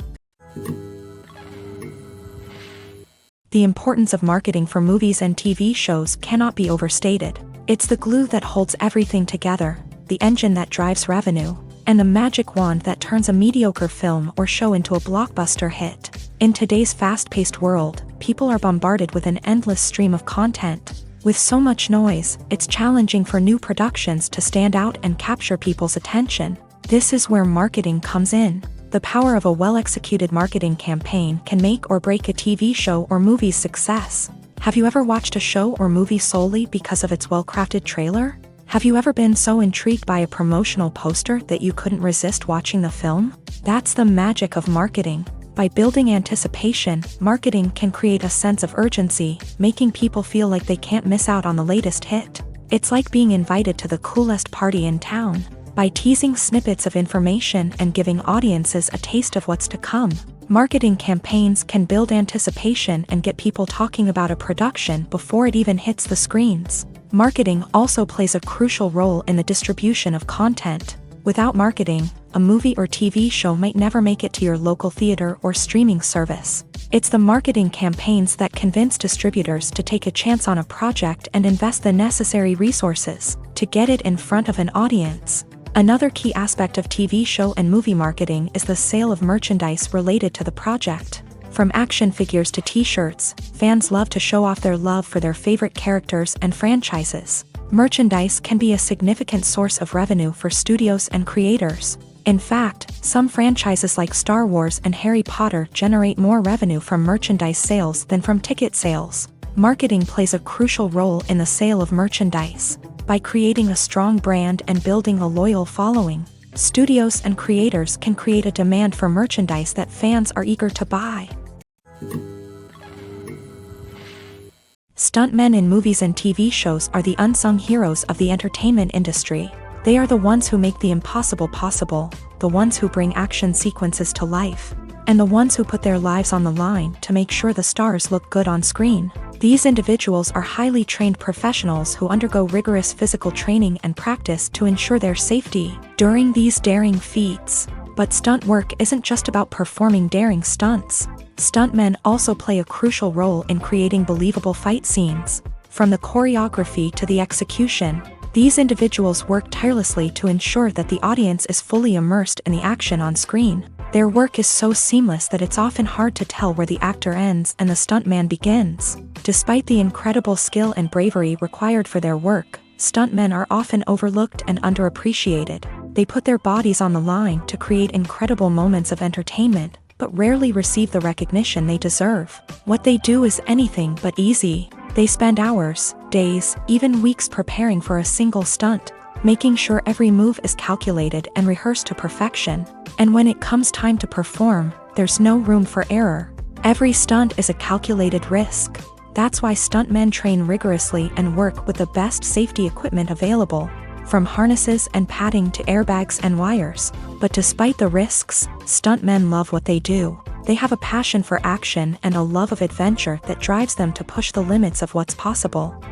The importance of marketing for movies and TV shows cannot be overstated. It's the glue that holds everything together, the engine that drives revenue, and the magic wand that turns a mediocre film or show into a blockbuster hit. In today's fast-paced world, people are bombarded with an endless stream of content. With so much noise, it's challenging for new productions to stand out and capture people's attention. This is where marketing comes in. The power of a well-executed marketing campaign can make or break a TV show or movie's success. Have you ever watched a show or movie solely because of its well-crafted trailer? Have you ever been so intrigued by a promotional poster that you couldn't resist watching the film? That's the magic of marketing. By building anticipation, marketing can create a sense of urgency, making people feel like they can't miss out on the latest hit. It's like being invited to the coolest party in town. By teasing snippets of information and giving audiences a taste of what's to come, marketing campaigns can build anticipation and get people talking about a production before it even hits the screens. Marketing also plays a crucial role in the distribution of content. Without marketing, a movie or TV show might never make it to your local theater or streaming service. It's the marketing campaigns that convince distributors to take a chance on a project and invest the necessary resources to get it in front of an audience. Another key aspect of TV show and movie marketing is the sale of merchandise related to the project. From action figures to t-shirts, fans love to show off their love for their favorite characters and franchises. Merchandise can be a significant source of revenue for studios and creators. In fact, some franchises like Star Wars and Harry Potter generate more revenue from merchandise sales than from ticket sales. Marketing plays a crucial role in the sale of merchandise. By creating a strong brand and building a loyal following, studios and creators can create a demand for merchandise that fans are eager to buy. Stuntmen in movies and TV shows are the unsung heroes of the entertainment industry. They are the ones who make the impossible possible, the ones who bring action sequences to life, and the ones who put their lives on the line to make sure the stars look good on screen. These individuals are highly trained professionals who undergo rigorous physical training and practice to ensure their safety during these daring feats. But stunt work isn't just about performing daring stunts. Stuntmen also play a crucial role in creating believable fight scenes. From the choreography to the execution, these individuals work tirelessly to ensure that the audience is fully immersed in the action on screen. Their work is so seamless that it's often hard to tell where the actor ends and the stuntman begins. Despite the incredible skill and bravery required for their work, stuntmen are often overlooked and underappreciated. They put their bodies on the line to create incredible moments of entertainment, but rarely receive the recognition they deserve. What they do is anything but easy. They spend hours, days, even weeks preparing for a single stunt, making sure every move is calculated and rehearsed to perfection. And when it comes time to perform, there's no room for error. Every stunt is a calculated risk. That's why stuntmen train rigorously and work with the best safety equipment available, from harnesses and padding to airbags and wires. But despite the risks, stuntmen love what they do. They have a passion for action and a love of adventure that drives them to push the limits of what's possible.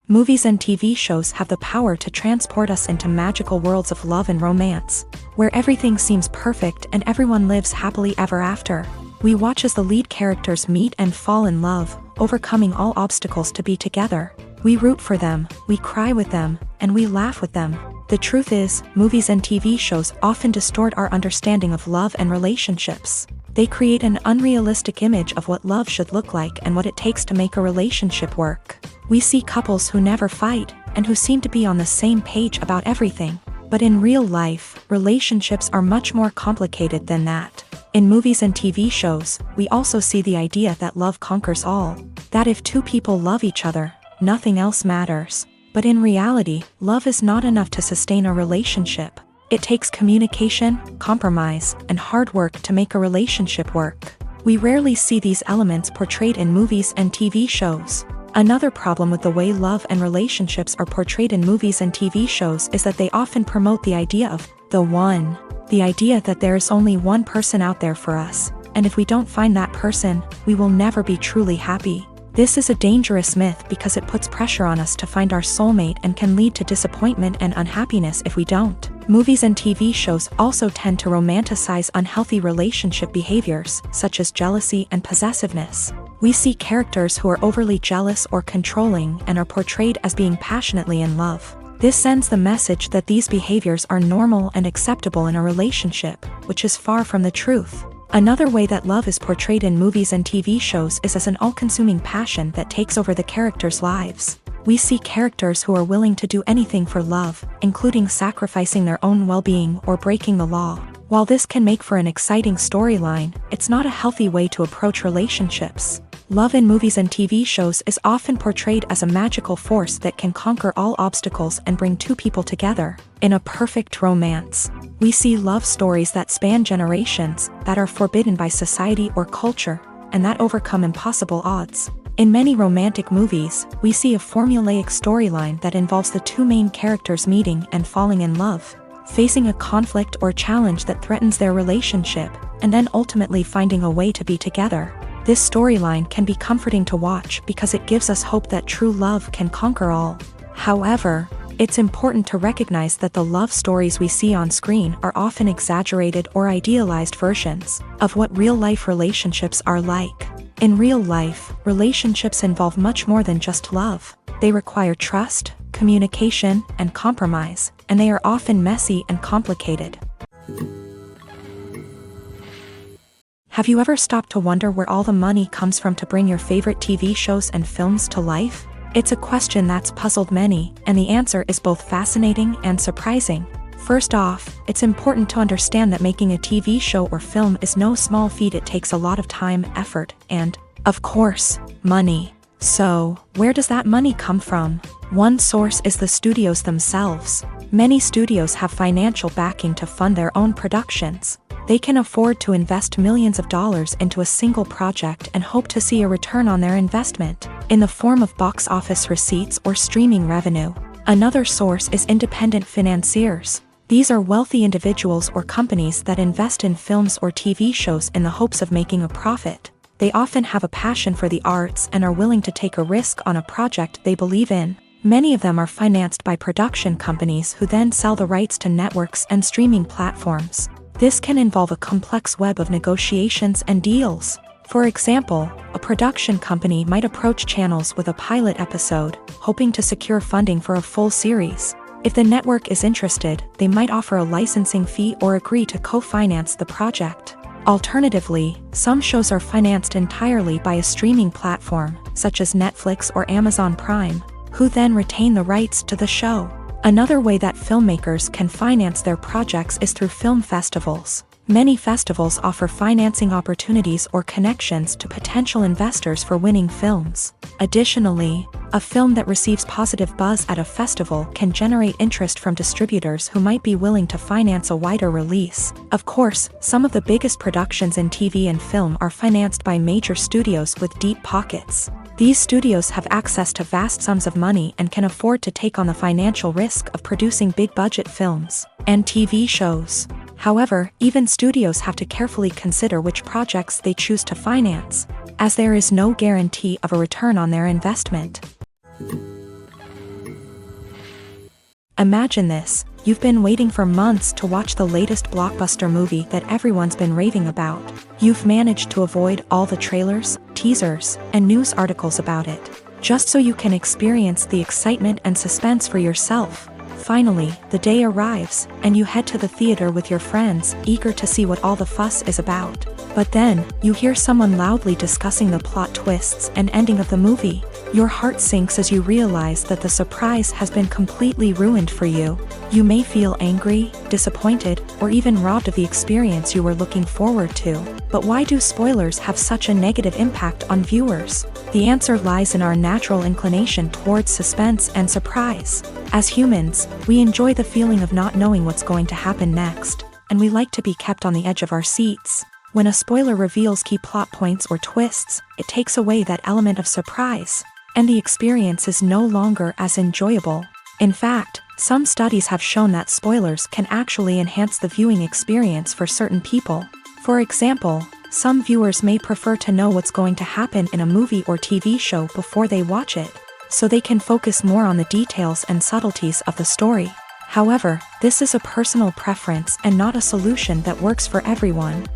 Movies and TV shows have the power to transport us into magical worlds of love and romance, where everything seems perfect and everyone lives happily ever after. We watch as the lead characters meet and fall in love, overcoming all obstacles to be together. We root for them, we cry with them, and we laugh with them. The truth is, movies and TV shows often distort our understanding of love and relationships. They create an unrealistic image of what love should look like and what it takes to make a relationship work. We see couples who never fight, and who seem to be on the same page about everything. But in real life, relationships are much more complicated than that. In movies and TV shows, we also see the idea that love conquers all. That if two people love each other, nothing else matters. But in reality, love is not enough to sustain a relationship. It takes communication, compromise, and hard work to make a relationship work. We rarely see these elements portrayed in movies and TV shows. Another problem with the way love and relationships are portrayed in movies and TV shows is that they often promote the idea of the one. The idea that there is only one person out there for us, and if we don't find that person, we will never be truly happy. This is a dangerous myth because it puts pressure on us to find our soulmate and can lead to disappointment and unhappiness if we don't. Movies and TV shows also tend to romanticize unhealthy relationship behaviors, such as jealousy and possessiveness. We see characters who are overly jealous or controlling and are portrayed as being passionately in love. This sends the message that these behaviors are normal and acceptable in a relationship, which is far from the truth. Another way that love is portrayed in movies and TV shows is as an all-consuming passion that takes over the characters' lives. We see characters who are willing to do anything for love, including sacrificing their own well-being or breaking the law. While this can make for an exciting storyline, it's not a healthy way to approach relationships. Love in movies and TV shows is often portrayed as a magical force that can conquer all obstacles and bring two people together. In a perfect romance, we see love stories that span generations, that are forbidden by society or culture, and that overcome impossible odds. In many romantic movies, we see a formulaic storyline that involves the two main characters meeting and falling in love, facing a conflict or challenge that threatens their relationship, and then ultimately finding a way to be together. This storyline can be comforting to watch because it gives us hope that true love can conquer all. However, it's important to recognize that the love stories we see on screen are often exaggerated or idealized versions of what real-life relationships are like. In real life, relationships involve much more than just love. They require trust, communication, and compromise, and they are often messy and complicated. Have you ever stopped to wonder where all the money comes from to bring your favorite TV shows and films to life? It's a question that's puzzled many, and the answer is both fascinating and surprising. First off, it's important to understand that making a TV show or film is no small feat. It takes a lot of time, effort, and, of course, money. So, where does that money come from? One source is the studios themselves. Many studios have financial backing to fund their own productions. They can afford to invest millions of dollars into a single project and hope to see a return on their investment, in the form of box office receipts or streaming revenue. Another source is independent financiers. These are wealthy individuals or companies that invest in films or TV shows in the hopes of making a profit. They often have a passion for the arts and are willing to take a risk on a project they believe in. Many of them are financed by production companies who then sell the rights to networks and streaming platforms. This can involve a complex web of negotiations and deals. For example, a production company might approach channels with a pilot episode, hoping to secure funding for a full series. If the network is interested, they might offer a licensing fee or agree to co-finance the project. Alternatively, some shows are financed entirely by a streaming platform, such as Netflix or Amazon Prime, who then retain the rights to the show. Another way that filmmakers can finance their projects is through film festivals. Many festivals offer financing opportunities or connections to potential investors for winning films. Additionally, a film that receives positive buzz at a festival can generate interest from distributors who might be willing to finance a wider release. Of course, some of the biggest productions in TV and film are financed by major studios with deep pockets. These studios have access to vast sums of money and can afford to take on the financial risk of producing big-budget films and TV shows. However, even studios have to carefully consider which projects they choose to finance, as there is no guarantee of a return on their investment. Imagine this: you've been waiting for months to watch the latest blockbuster movie that everyone's been raving about. You've managed to avoid all the trailers, teasers, and news articles about it, just so you can experience the excitement and suspense for yourself. Finally, the day arrives, and you head to the theater with your friends, eager to see what all the fuss is about. But then, you hear someone loudly discussing the plot twists and ending of the movie. Your heart sinks as you realize that the surprise has been completely ruined for you. You may feel angry, disappointed, or even robbed of the experience you were looking forward to. But why do spoilers have such a negative impact on viewers? The answer lies in our natural inclination towards suspense and surprise. As humans, we enjoy the feeling of not knowing what's going to happen next, and we like to be kept on the edge of our seats. When a spoiler reveals key plot points or twists, it takes away that element of surprise, and the experience is no longer as enjoyable. In fact, some studies have shown that spoilers can actually enhance the viewing experience for certain people. For example, Some viewers may prefer to know what's going to happen in a movie or TV show before they watch it, so they can focus more on the details and subtleties of the story. However, this is a personal preference and not a solution that works for everyone.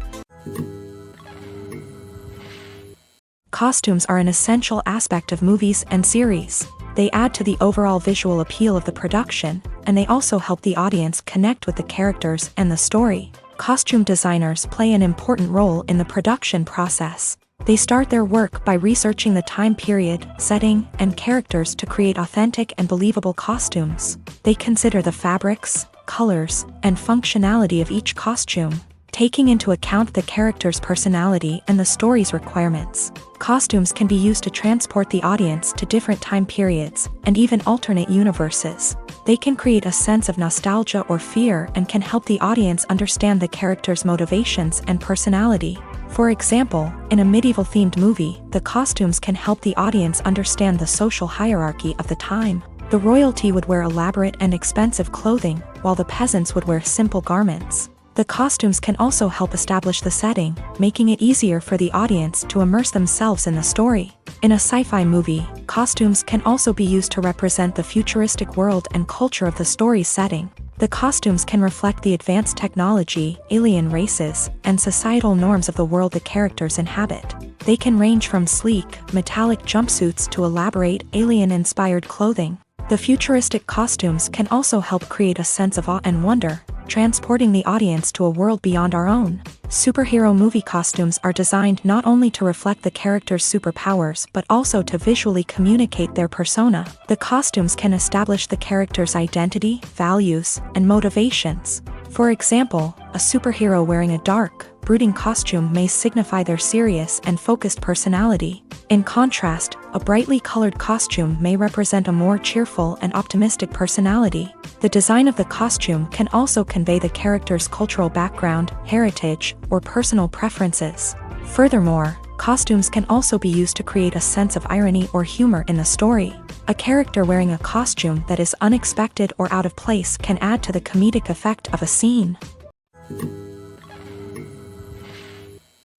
Costumes are an essential aspect of movies and series. They add to the overall visual appeal of the production, and they also help the audience connect with the characters and the story. Costume designers play an important role in the production process. They start their work by researching the time period, setting, and characters to create authentic and believable costumes. They consider the fabrics, colors, and functionality of each costume, taking into account the character's personality and the story's requirements. Costumes can be used to transport the audience to different time periods and even alternate universes. They can create a sense of nostalgia or fear and can help the audience understand the character's motivations and personality. For example, in a medieval-themed movie, the costumes can help the audience understand the social hierarchy of the time. The royalty would wear elaborate and expensive clothing, while the peasants would wear simple garments. The costumes can also help establish the setting, making it easier for the audience to immerse themselves in the story. In a sci-fi movie, costumes can also be used to represent the futuristic world and culture of the story's setting. The costumes can reflect the advanced technology, alien races, and societal norms of the world the characters inhabit. They can range from sleek, metallic jumpsuits to elaborate, alien-inspired clothing. The futuristic costumes can also help create a sense of awe and wonder, transporting the audience to a world beyond our own. Superhero movie costumes are designed not only to reflect the character's superpowers but also to visually communicate their persona. The costumes can establish the character's identity, values, and motivations. For example, a superhero wearing a dark, brooding costume may signify their serious and focused personality. In contrast, a brightly colored costume may represent a more cheerful and optimistic personality. The design of the costume can also convey the character's cultural background, heritage, or personal preferences. Furthermore, costumes can also be used to create a sense of irony or humor in the story. A character wearing a costume that is unexpected or out of place can add to the comedic effect of a scene.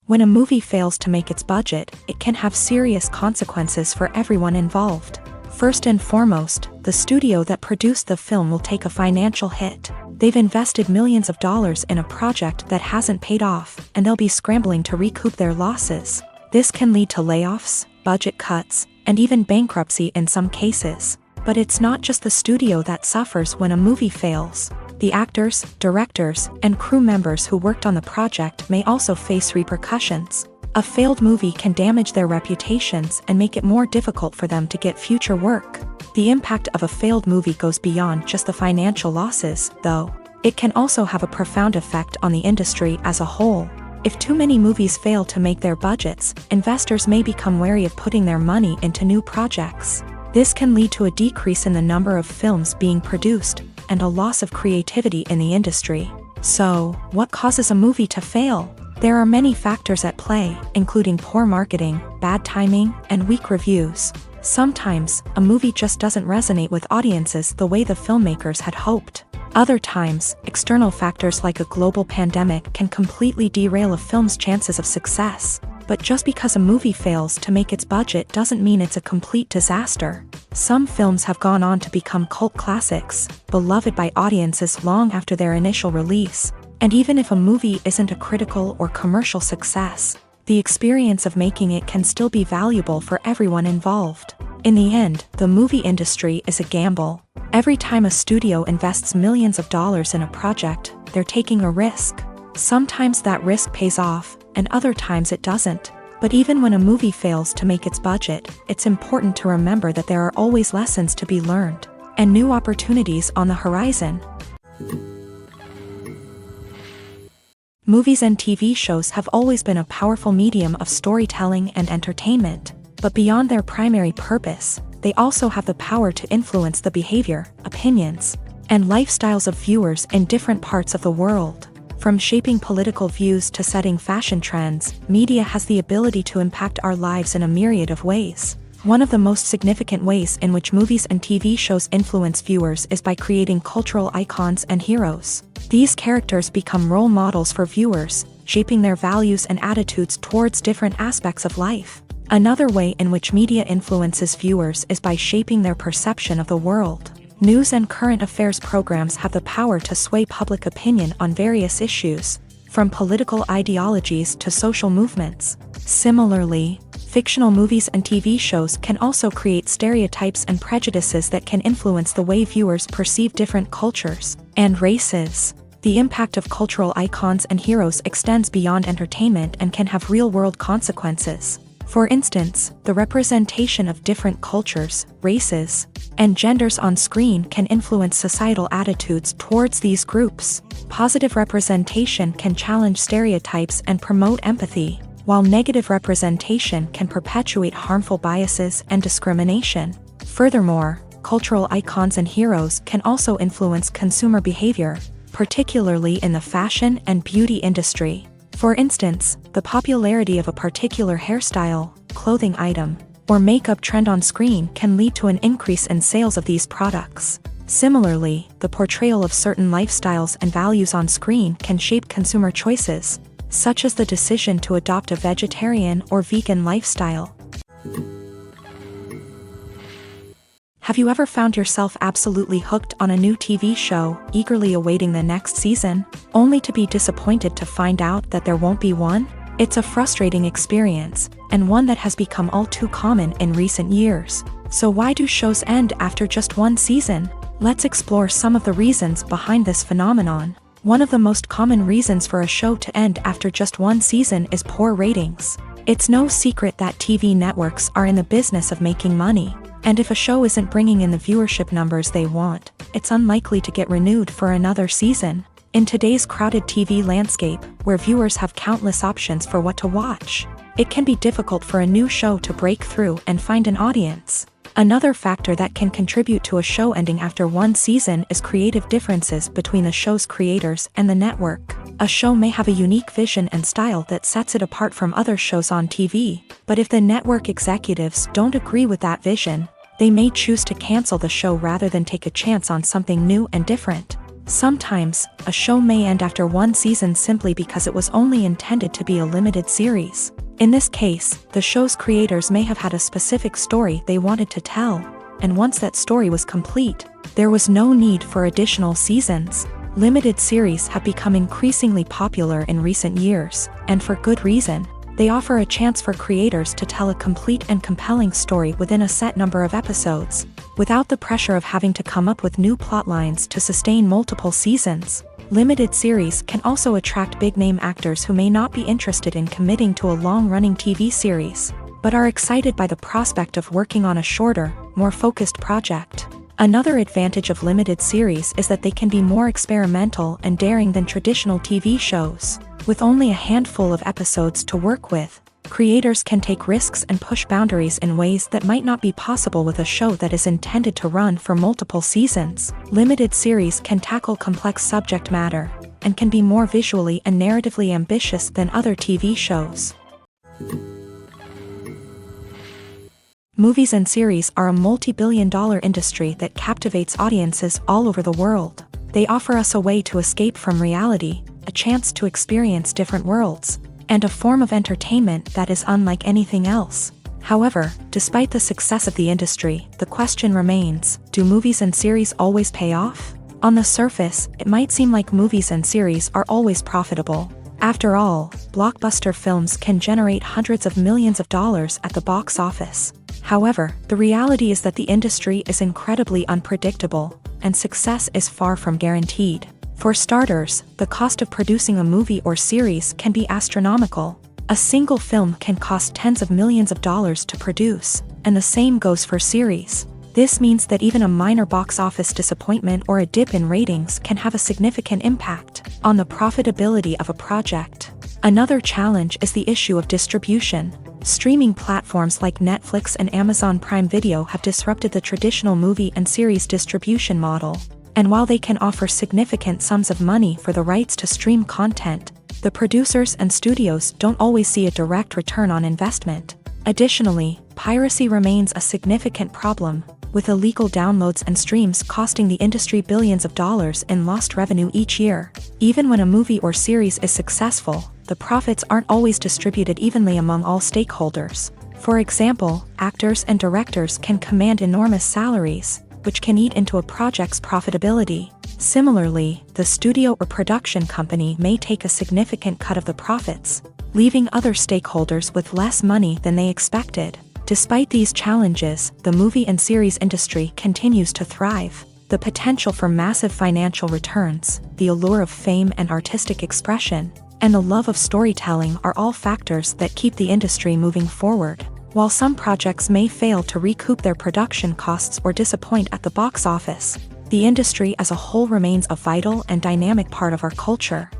When a movie fails to make its budget, it can have serious consequences for everyone involved. First and foremost, the studio that produced the film will take a financial hit. They've invested millions of dollars in a project that hasn't paid off, and they'll be scrambling to recoup their losses. This can lead to layoffs, budget cuts, and even bankruptcy in some cases. But it's not just the studio that suffers when a movie fails. The actors, directors, and crew members who worked on the project may also face repercussions. A failed movie can damage their reputations and make it more difficult for them to get future work. The impact of a failed movie goes beyond just the financial losses, though. It can also have a profound effect on the industry as a whole. If too many movies fail to make their budgets, investors may become wary of putting their money into new projects. This can lead to a decrease in the number of films being produced, and a loss of creativity in the industry. So, what causes a movie to fail? There are many factors at play, including poor marketing, bad timing, and weak reviews. Sometimes, a movie just doesn't resonate with audiences the way the filmmakers had hoped. Other times, external factors like a global pandemic can completely derail a film's chances of success. But just because a movie fails to make its budget doesn't mean it's a complete disaster. Some films have gone on to become cult classics, beloved by audiences long after their initial release. And even if a movie isn't a critical or commercial success, the experience of making it can still be valuable for everyone involved. In the end, the movie industry is a gamble. Every time a studio invests millions of dollars in a project, they're taking a risk. Sometimes that risk pays off, and other times it doesn't. But even when a movie fails to make its budget, it's important to remember that there are always lessons to be learned, and new opportunities on the horizon. Movies and TV shows have always been a powerful medium of storytelling and entertainment, but beyond their primary purpose, they also have the power to influence the behavior, opinions, and lifestyles of viewers in different parts of the world. From shaping political views to setting fashion trends, media has the ability to impact our lives in a myriad of ways. One of the most significant ways in which movies and TV shows influence viewers is by creating cultural icons and heroes. These characters become role models for viewers, shaping their values and attitudes towards different aspects of life. Another way in which media influences viewers is by shaping their perception of the world. News and current affairs programs have the power to sway public opinion on various issues, from political ideologies to social movements. Similarly, fictional movies and TV shows can also create stereotypes and prejudices that can influence the way viewers perceive different cultures and races. The impact of cultural icons and heroes extends beyond entertainment and can have real-world consequences. For instance, the representation of different cultures, races, and genders on screen can influence societal attitudes towards these groups. Positive representation can challenge stereotypes and promote empathy, while negative representation can perpetuate harmful biases and discrimination. Furthermore, cultural icons and heroes can also influence consumer behavior, particularly in the fashion and beauty industry. For instance, the popularity of a particular hairstyle, clothing item, or makeup trend on screen can lead to an increase in sales of these products. Similarly, the portrayal of certain lifestyles and values on screen can shape consumer choices, such as the decision to adopt a vegetarian or vegan lifestyle. Have you ever found yourself absolutely hooked on a new TV show, eagerly awaiting the next season, only to be disappointed to find out that there won't be one? It's a frustrating experience, and one that has become all too common in recent years. So why do shows end after just one season? Let's explore some of the reasons behind this phenomenon. One of the most common reasons for a show to end after just one season is poor ratings. It's no secret that TV networks are in the business of making money. And if a show isn't bringing in the viewership numbers they want, it's unlikely to get renewed for another season. In today's crowded TV landscape, where viewers have countless options for what to watch, it can be difficult for a new show to break through and find an audience. Another factor that can contribute to a show ending after one season is creative differences between the show's creators and the network. A show may have a unique vision and style that sets it apart from other shows on TV, but if the network executives don't agree with that vision, they may choose to cancel the show rather than take a chance on something new and different. Sometimes, a show may end after one season simply because it was only intended to be a limited series. In this case, the show's creators may have had a specific story they wanted to tell, and once that story was complete, there was no need for additional seasons. Limited series have become increasingly popular in recent years, and for good reason. They offer a chance for creators to tell a complete and compelling story within a set number of episodes, without the pressure of having to come up with new plotlines to sustain multiple seasons. Limited series can also attract big-name actors who may not be interested in committing to a long-running TV series, but are excited by the prospect of working on a shorter, more focused project. Another advantage of limited series is that they can be more experimental and daring than traditional TV shows. With only a handful of episodes to work with, creators can take risks and push boundaries in ways that might not be possible with a show that is intended to run for multiple seasons. Limited series can tackle complex subject matter, and can be more visually and narratively ambitious than other TV shows. Movies and series are a multi-billion-dollar industry that captivates audiences all over the world. They offer us a way to escape from reality, a chance to experience different worlds, and a form of entertainment that is unlike anything else. However, despite the success of the industry, the question remains, do movies and series always pay off? On the surface, it might seem like movies and series are always profitable. After all, blockbuster films can generate hundreds of millions of dollars at the box office. However, the reality is that the industry is incredibly unpredictable, and success is far from guaranteed. For starters, the cost of producing a movie or series can be astronomical. A single film can cost tens of millions of dollars to produce, and the same goes for series. This means that even a minor box office disappointment or a dip in ratings can have a significant impact on the profitability of a project. Another challenge is the issue of distribution. Streaming platforms like Netflix and Amazon Prime Video have disrupted the traditional movie and series distribution model. And while they can offer significant sums of money for the rights to stream content, the producers and studios don't always see a direct return on investment. Additionally, piracy remains a significant problem, with illegal downloads and streams costing the industry billions of dollars in lost revenue each year. Even when a movie or series is successful, the profits aren't always distributed evenly among all stakeholders. For example, actors and directors can command enormous salaries, which can eat into a project's profitability. Similarly, the studio or production company may take a significant cut of the profits, leaving other stakeholders with less money than they expected. Despite these challenges, the movie and series industry continues to thrive. The potential for massive financial returns, the allure of fame and artistic expression, and the love of storytelling are all factors that keep the industry moving forward. While some projects may fail to recoup their production costs or disappoint at the box office, the industry as a whole remains a vital and dynamic part of our culture.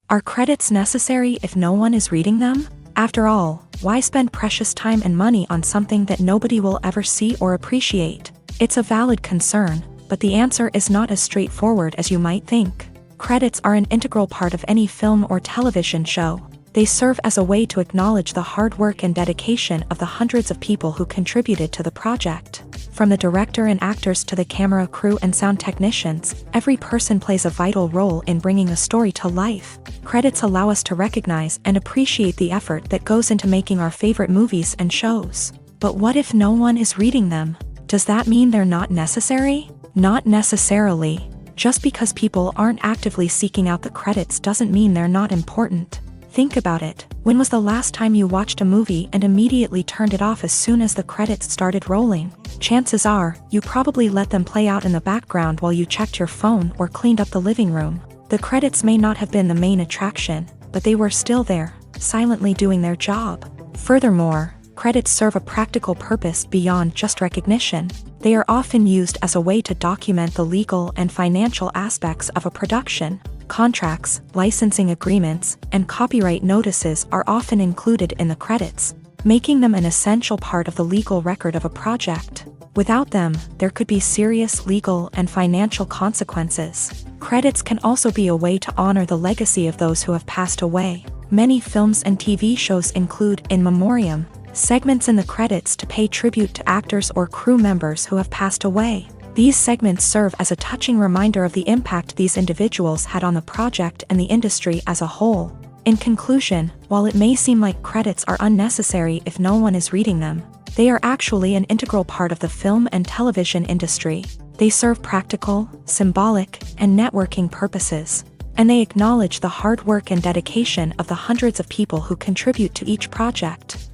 Are credits necessary if no one is reading them? After all, why spend precious time and money on something that nobody will ever see or appreciate? It's a valid concern, but the answer is not as straightforward as you might think. Credits are an integral part of any film or television show. They serve as a way to acknowledge the hard work and dedication of the hundreds of people who contributed to the project. From the director and actors to the camera crew and sound technicians, every person plays a vital role in bringing a story to life. Credits allow us to recognize and appreciate the effort that goes into making our favorite movies and shows. But what if no one is reading them? Does that mean they're not necessary? Not necessarily. Just because people aren't actively seeking out the credits doesn't mean they're not important. Think about it. When was the last time you watched a movie and immediately turned it off as soon as the credits started rolling? Chances are, you probably let them play out in the background while you checked your phone or cleaned up the living room. The credits may not have been the main attraction, but they were still there, silently doing their job. Furthermore, credits serve a practical purpose beyond just recognition. They are often used as a way to document the legal and financial aspects of a production. Contracts, licensing agreements, and copyright notices are often included in the credits, making them an essential part of the legal record of a project. Without them, there could be serious legal and financial consequences. Credits can also be a way to honor the legacy of those who have passed away. Many films and TV shows include in memoriam segments in the credits to pay tribute to actors or crew members who have passed away. These segments serve as a touching reminder of the impact these individuals had on the project and the industry as a whole. In conclusion, while it may seem like credits are unnecessary if no one is reading them, they are actually an integral part of the film and television industry. They serve practical, symbolic, and networking purposes, and they acknowledge the hard work and dedication of the hundreds of people who contribute to each project.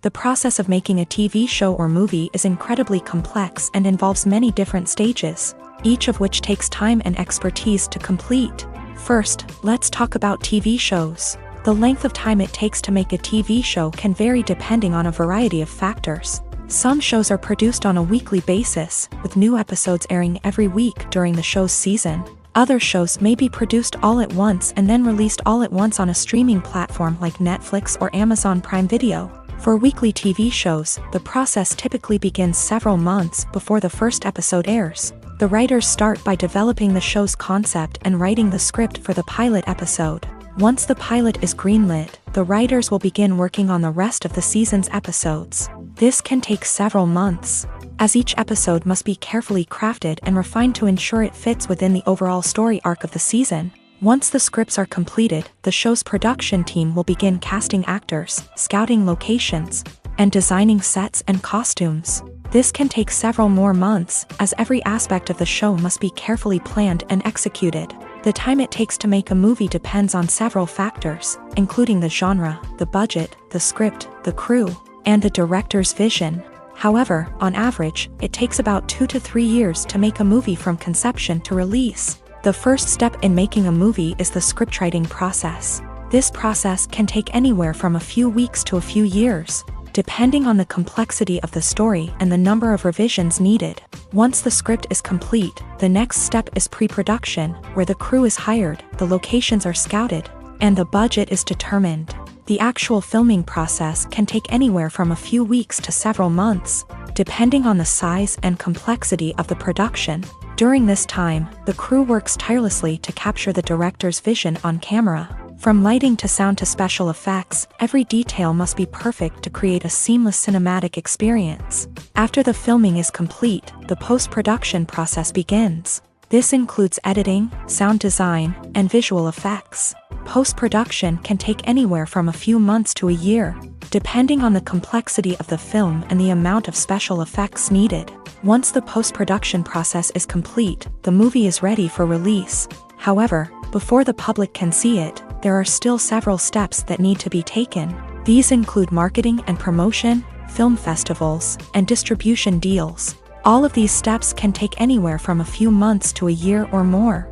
The process of making a TV show or movie is incredibly complex and involves many different stages, each of which takes time and expertise to complete. First, let's talk about TV shows. The length of time it takes to make a TV show can vary depending on a variety of factors. Some shows are produced on a weekly basis, with new episodes airing every week during the show's season. Other shows may be produced all at once and then released all at once on a streaming platform like Netflix or Amazon Prime Video. For weekly TV shows, the process typically begins several months before the first episode airs. The writers start by developing the show's concept and writing the script for the pilot episode. Once the pilot is greenlit, the writers will begin working on the rest of the season's episodes. This can take several months, as each episode must be carefully crafted and refined to ensure it fits within the overall story arc of the season. Once the scripts are completed, the show's production team will begin casting actors, scouting locations, and designing sets and costumes. This can take several more months, as every aspect of the show must be carefully planned and executed. The time it takes to make a movie depends on several factors, including the genre, the budget, the script, the crew, and the director's vision. However, on average, it takes about 2 to 3 years to make a movie from conception to release. The first step in making a movie is the scriptwriting process. This process can take anywhere from a few weeks to a few years, depending on the complexity of the story and the number of revisions needed. Once the script is complete, the next step is pre-production, where the crew is hired, the locations are scouted, and the budget is determined. The actual filming process can take anywhere from a few weeks to several months, depending on the size and complexity of the production. During this time, the crew works tirelessly to capture the director's vision on camera. From lighting to sound to special effects, every detail must be perfect to create a seamless cinematic experience. After the filming is complete, the post-production process begins. This includes editing, sound design, and visual effects. Post-production can take anywhere from a few months to a year, depending on the complexity of the film and the amount of special effects needed. Once the post-production process is complete, the movie is ready for release. However, before the public can see it, there are still several steps that need to be taken. These include marketing and promotion, film festivals, and distribution deals. All of these steps can take anywhere from a few months to a year or more.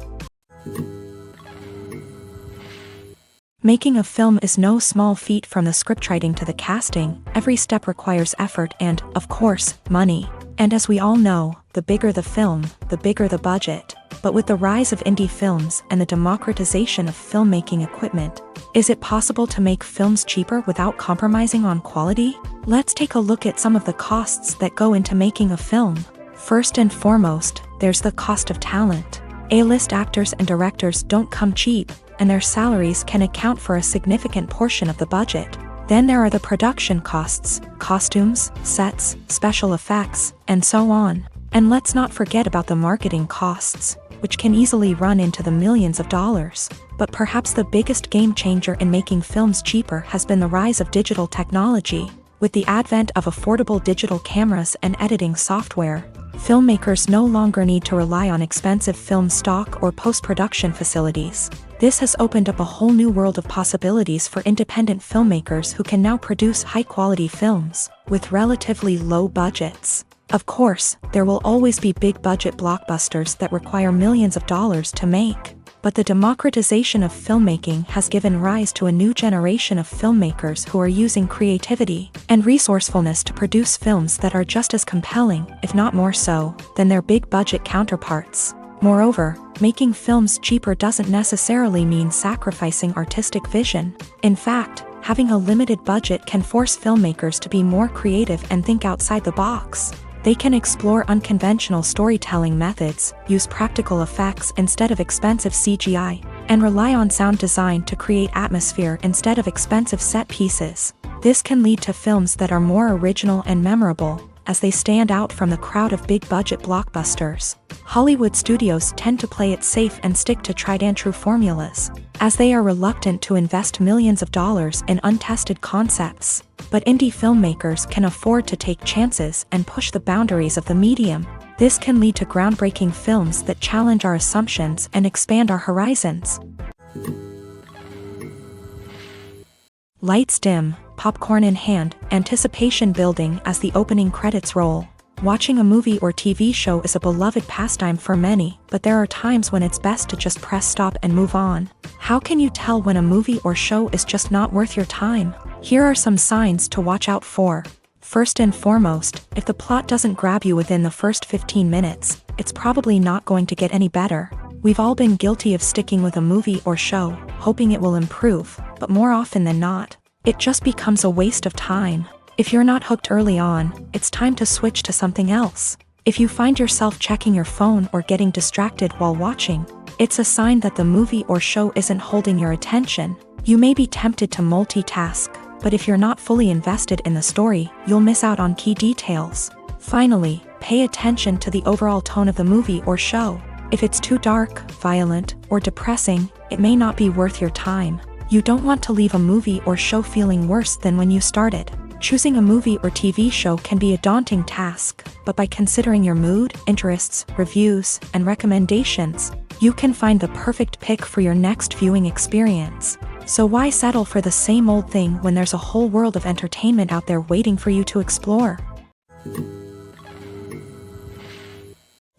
Making a film is no small feat. From the scriptwriting to the casting, every step requires effort and, of course, money. And as we all know, the bigger the film, the bigger the budget. But with the rise of indie films and the democratization of filmmaking equipment, is it possible to make films cheaper without compromising on quality? Let's take a look at some of the costs that go into making a film. First and foremost, there's the cost of talent. A-list actors and directors don't come cheap, and their salaries can account for a significant portion of the budget. Then there are the production costs, costumes, sets, special effects, and so on. And let's not forget about the marketing costs, which can easily run into the millions of dollars. But perhaps the biggest game changer in making films cheaper has been the rise of digital technology. With the advent of affordable digital cameras and editing software, filmmakers no longer need to rely on expensive film stock or post-production facilities. This has opened up a whole new world of possibilities for independent filmmakers who can now produce high-quality films with relatively low budgets. Of course, there will always be big-budget blockbusters that require millions of dollars to make. But the democratization of filmmaking has given rise to a new generation of filmmakers who are using creativity and resourcefulness to produce films that are just as compelling, if not more so, than their big-budget counterparts. Moreover, making films cheaper doesn't necessarily mean sacrificing artistic vision. In fact, having a limited budget can force filmmakers to be more creative and think outside the box. They can explore unconventional storytelling methods, use practical effects instead of expensive CGI, and rely on sound design to create atmosphere instead of expensive set pieces. This can lead to films that are more original and memorable, as they stand out from the crowd of big-budget blockbusters. Hollywood studios tend to play it safe and stick to tried-and-true formulas, as they are reluctant to invest millions of dollars in untested concepts. But indie filmmakers can afford to take chances and push the boundaries of the medium. This can lead to groundbreaking films that challenge our assumptions and expand our horizons. Lights dim, popcorn in hand, anticipation building as the opening credits roll. Watching a movie or TV show is a beloved pastime for many, but there are times when it's best to just press stop and move on. How can you tell when a movie or show is just not worth your time? Here are some signs to watch out for. First and foremost, if the plot doesn't grab you within the first 15 minutes, it's probably not going to get any better. We've all been guilty of sticking with a movie or show, hoping it will improve, but more often than not, it just becomes a waste of time. If you're not hooked early on, it's time to switch to something else. If you find yourself checking your phone or getting distracted while watching, it's a sign that the movie or show isn't holding your attention. You may be tempted to multitask, but if you're not fully invested in the story, you'll miss out on key details. Finally, pay attention to the overall tone of the movie or show. If it's too dark, violent, or depressing, it may not be worth your time. You don't want to leave a movie or show feeling worse than when you started. Choosing a movie or TV show can be a daunting task, but by considering your mood, interests, reviews, and recommendations, you can find the perfect pick for your next viewing experience. So why settle for the same old thing when there's a whole world of entertainment out there waiting for you to explore?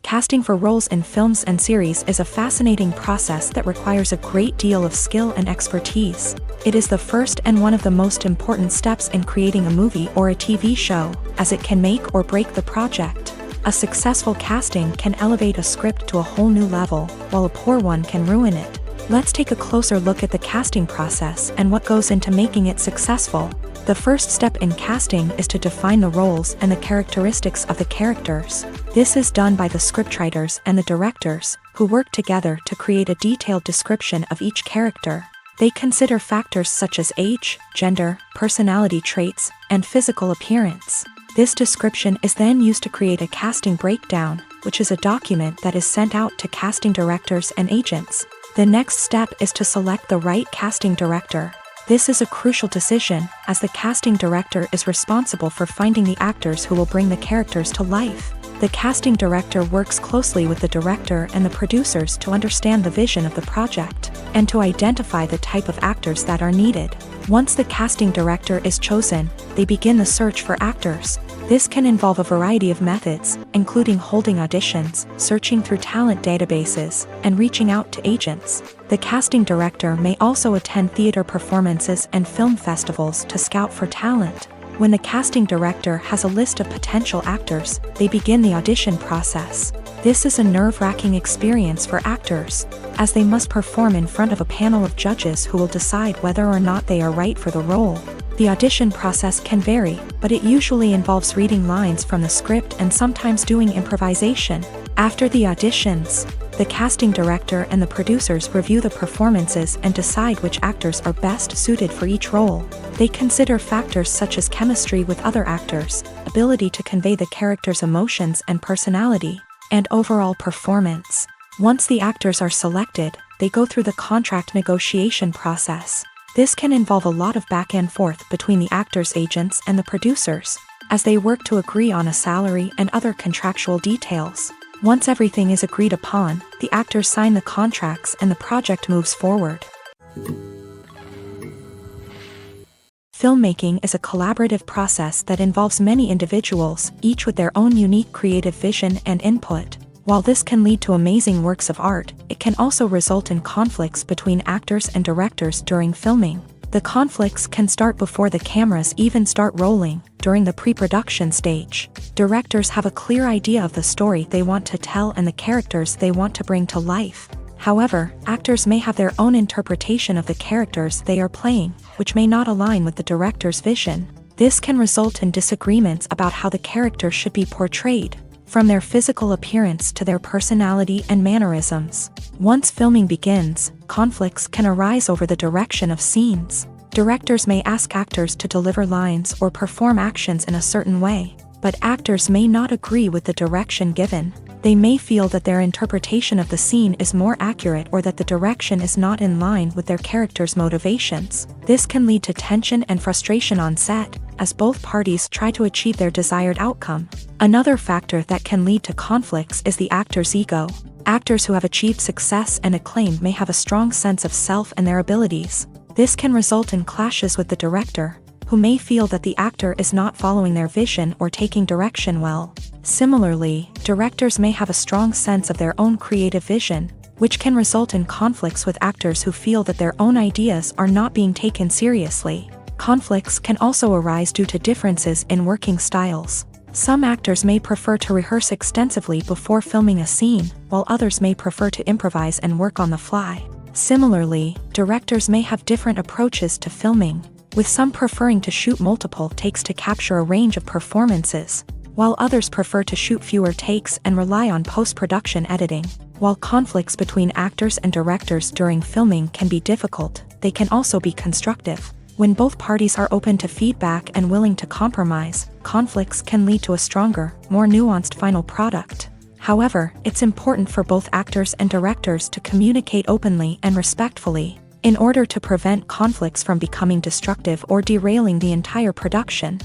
Casting for roles in films and series is a fascinating process that requires a great deal of skill and expertise. It is the first and one of the most important steps in creating a movie or a TV show, as it can make or break the project. A successful casting can elevate a script to a whole new level, while a poor one can ruin it. Let's take a closer look at the casting process and what goes into making it successful. The first step in casting is to define the roles and the characteristics of the characters. This is done by the scriptwriters and the directors, who work together to create a detailed description of each character. They consider factors such as age, gender, personality traits, and physical appearance. This description is then used to create a casting breakdown, which is a document that is sent out to casting directors and agents. The next step is to select the right casting director. This is a crucial decision, as the casting director is responsible for finding the actors who will bring the characters to life. The casting director works closely with the director and the producers to understand the vision of the project, and to identify the type of actors that are needed. Once the casting director is chosen, they begin the search for actors. This can involve a variety of methods, including holding auditions, searching through talent databases, and reaching out to agents. The casting director may also attend theater performances and film festivals to scout for talent. When the casting director has a list of potential actors, they begin the audition process. This is a nerve-wracking experience for actors, as they must perform in front of a panel of judges who will decide whether or not they are right for the role. The audition process can vary, but it usually involves reading lines from the script and sometimes doing improvisation. After the auditions, the casting director and the producers review the performances and decide which actors are best suited for each role. They consider factors such as chemistry with other actors, ability to convey the character's emotions and personality, and overall performance. Once the actors are selected, they go through the contract negotiation process. This can involve a lot of back and forth between the actors' agents and the producers, as they work to agree on a salary and other contractual details. Once everything is agreed upon, the actors sign the contracts and the project moves forward. Filmmaking is a collaborative process that involves many individuals, each with their own unique creative vision and input. While this can lead to amazing works of art, it can also result in conflicts between actors and directors during filming. The conflicts can start before the cameras even start rolling, during the pre-production stage. Directors have a clear idea of the story they want to tell and the characters they want to bring to life. However, actors may have their own interpretation of the characters they are playing, which may not align with the director's vision. This can result in disagreements about how the character should be portrayed, from their physical appearance to their personality and mannerisms. Once filming begins, conflicts can arise over the direction of scenes. Directors may ask actors to deliver lines or perform actions in a certain way, but actors may not agree with the direction given. They may feel that their interpretation of the scene is more accurate or that the direction is not in line with their character's motivations. This can lead to tension and frustration on set, as both parties try to achieve their desired outcome. Another factor that can lead to conflicts is the actor's ego. Actors who have achieved success and acclaim may have a strong sense of self and their abilities. This can result in clashes with the director, who may feel that the actor is not following their vision or taking direction well. Similarly, directors may have a strong sense of their own creative vision, which can result in conflicts with actors who feel that their own ideas are not being taken seriously. Conflicts can also arise due to differences in working styles. Some actors may prefer to rehearse extensively before filming a scene, while others may prefer to improvise and work on the fly. Similarly, directors may have different approaches to filming, with some preferring to shoot multiple takes to capture a range of performances, while others prefer to shoot fewer takes and rely on post-production editing. While conflicts between actors and directors during filming can be difficult, they can also be constructive. When both parties are open to feedback and willing to compromise, conflicts can lead to a stronger, more nuanced final product. However, it's important for both actors and directors to communicate openly and respectfully, in order to prevent conflicts from becoming destructive or derailing the entire production.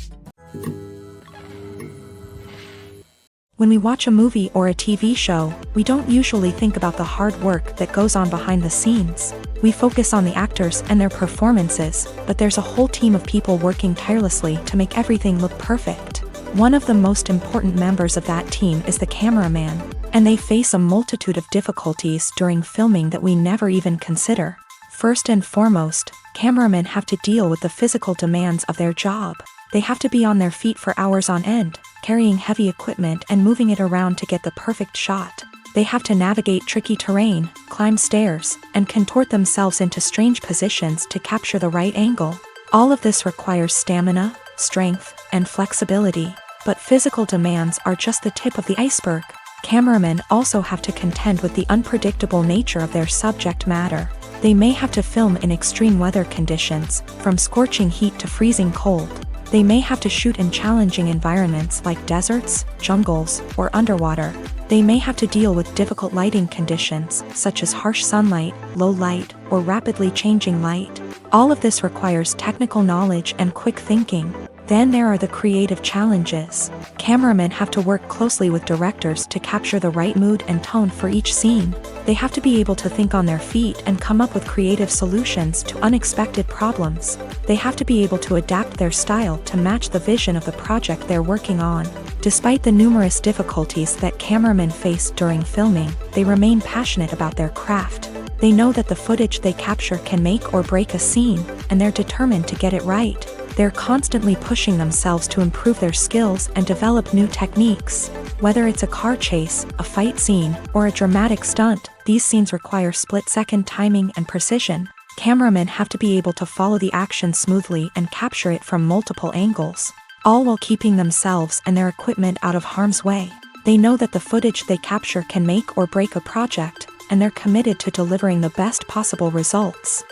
When we watch a movie or a TV show, we don't usually think about the hard work that goes on behind the scenes. We focus on the actors and their performances, but there's a whole team of people working tirelessly to make everything look perfect. One of the most important members of that team is the cameraman, and they face a multitude of difficulties during filming that we never even consider. First and foremost, cameramen have to deal with the physical demands of their job. They have to be on their feet for hours on end, carrying heavy equipment and moving it around to get the perfect shot. They have to navigate tricky terrain, climb stairs, and contort themselves into strange positions to capture the right angle. All of this requires stamina, strength, and flexibility. But physical demands are just the tip of the iceberg. Cameramen also have to contend with the unpredictable nature of their subject matter. They may have to film in extreme weather conditions, from scorching heat to freezing cold. They may have to shoot in challenging environments like deserts, jungles, or underwater. They may have to deal with difficult lighting conditions, such as harsh sunlight, low light, or rapidly changing light. All of this requires technical knowledge and quick thinking. Then there are the creative challenges. Cameramen have to work closely with directors to capture the right mood and tone for each scene. They have to be able to think on their feet and come up with creative solutions to unexpected problems. They have to be able to adapt their style to match the vision of the project they're working on. Despite the numerous difficulties that cameramen face during filming, they remain passionate about their craft. They know that the footage they capture can make or break a scene, and they're determined to get it right. They're constantly pushing themselves to improve their skills and develop new techniques. Whether it's a car chase, a fight scene, or a dramatic stunt, these scenes require split-second timing and precision. Cameramen have to be able to follow the action smoothly and capture it from multiple angles, all while keeping themselves and their equipment out of harm's way. They know that the footage they capture can make or break a project, and they're committed to delivering the best possible results.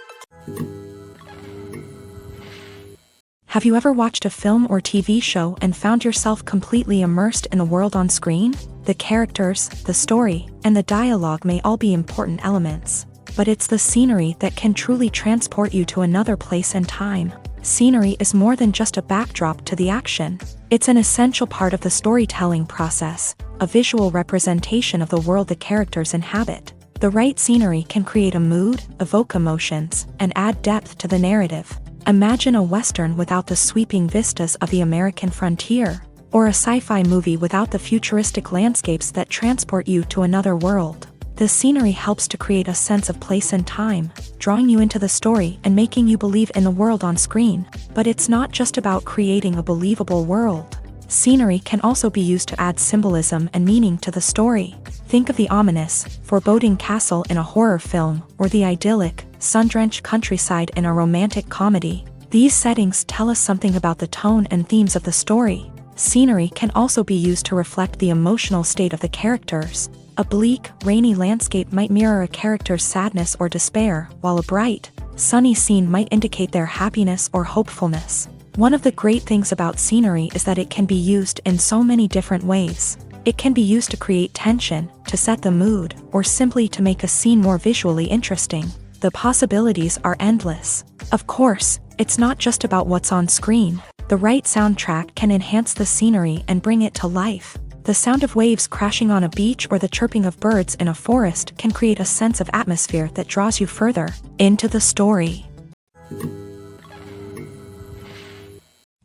Have you ever watched a film or TV show and found yourself completely immersed in the world on screen? The characters, the story, and the dialogue may all be important elements, but it's the scenery that can truly transport you to another place and time. Scenery is more than just a backdrop to the action. It's an essential part of the storytelling process, a visual representation of the world the characters inhabit. The right scenery can create a mood, evoke emotions, and add depth to the narrative. Imagine a Western without the sweeping vistas of the American frontier, or a sci-fi movie without the futuristic landscapes that transport you to another world. The scenery helps to create a sense of place and time, drawing you into the story and making you believe in the world on screen. But it's not just about creating a believable world. Scenery can also be used to add symbolism and meaning to the story. Think of the ominous, foreboding castle in a horror film, or the idyllic, sun-drenched countryside in a romantic comedy. These settings tell us something about the tone and themes of the story. Scenery can also be used to reflect the emotional state of the characters. A bleak, rainy landscape might mirror a character's sadness or despair, while a bright, sunny scene might indicate their happiness or hopefulness. One of the great things about scenery is that it can be used in so many different ways. It can be used to create tension, to set the mood, or simply to make a scene more visually interesting. The possibilities are endless. Of course, it's not just about what's on screen. The right soundtrack can enhance the scenery and bring it to life. The sound of waves crashing on a beach or the chirping of birds in a forest can create a sense of atmosphere that draws you further into the story.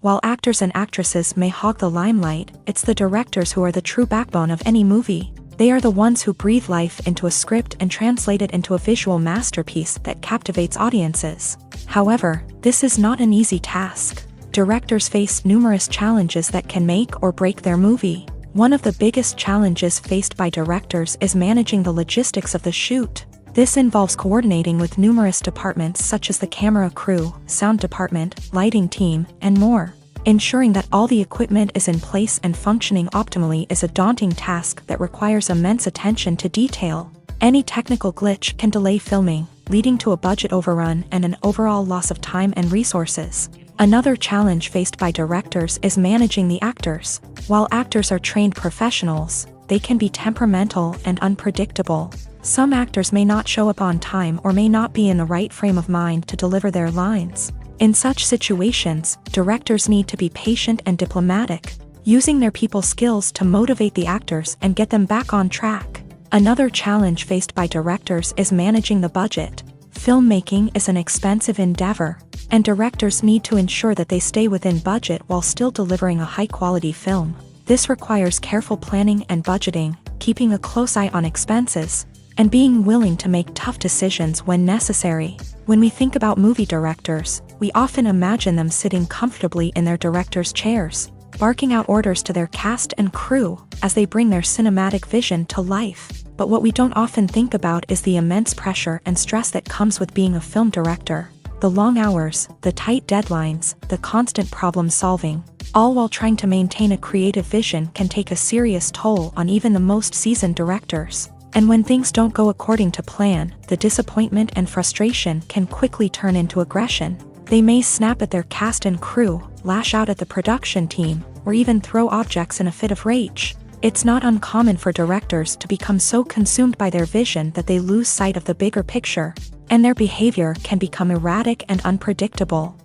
While actors and actresses may hog the limelight, it's the directors who are the true backbone of any movie. They are the ones who breathe life into a script and translate it into a visual masterpiece that captivates audiences. However, this is not an easy task. Directors face numerous challenges that can make or break their movie. One of the biggest challenges faced by directors is managing the logistics of the shoot. This involves coordinating with numerous departments such as the camera crew, sound department, lighting team, and more. Ensuring that all the equipment is in place and functioning optimally is a daunting task that requires immense attention to detail. Any technical glitch can delay filming, leading to a budget overrun and an overall loss of time and resources. Another challenge faced by directors is managing the actors. While actors are trained professionals, they can be temperamental and unpredictable. Some actors may not show up on time or may not be in the right frame of mind to deliver their lines. In such situations, directors need to be patient and diplomatic, using their people skills to motivate the actors and get them back on track. Another challenge faced by directors is managing the budget. Filmmaking is an expensive endeavor, and directors need to ensure that they stay within budget while still delivering a high-quality film. This requires careful planning and budgeting, keeping a close eye on expenses, and being willing to make tough decisions when necessary. When we think about movie directors, we often imagine them sitting comfortably in their director's chairs, barking out orders to their cast and crew as they bring their cinematic vision to life. But what we don't often think about is the immense pressure and stress that comes with being a film director. The long hours, the tight deadlines, the constant problem solving, all while trying to maintain a creative vision can take a serious toll on even the most seasoned directors. And when things don't go according to plan, the disappointment and frustration can quickly turn into aggression. They may snap at their cast and crew, lash out at the production team, or even throw objects in a fit of rage. It's not uncommon for directors to become so consumed by their vision that they lose sight of the bigger picture, and their behavior can become erratic and unpredictable.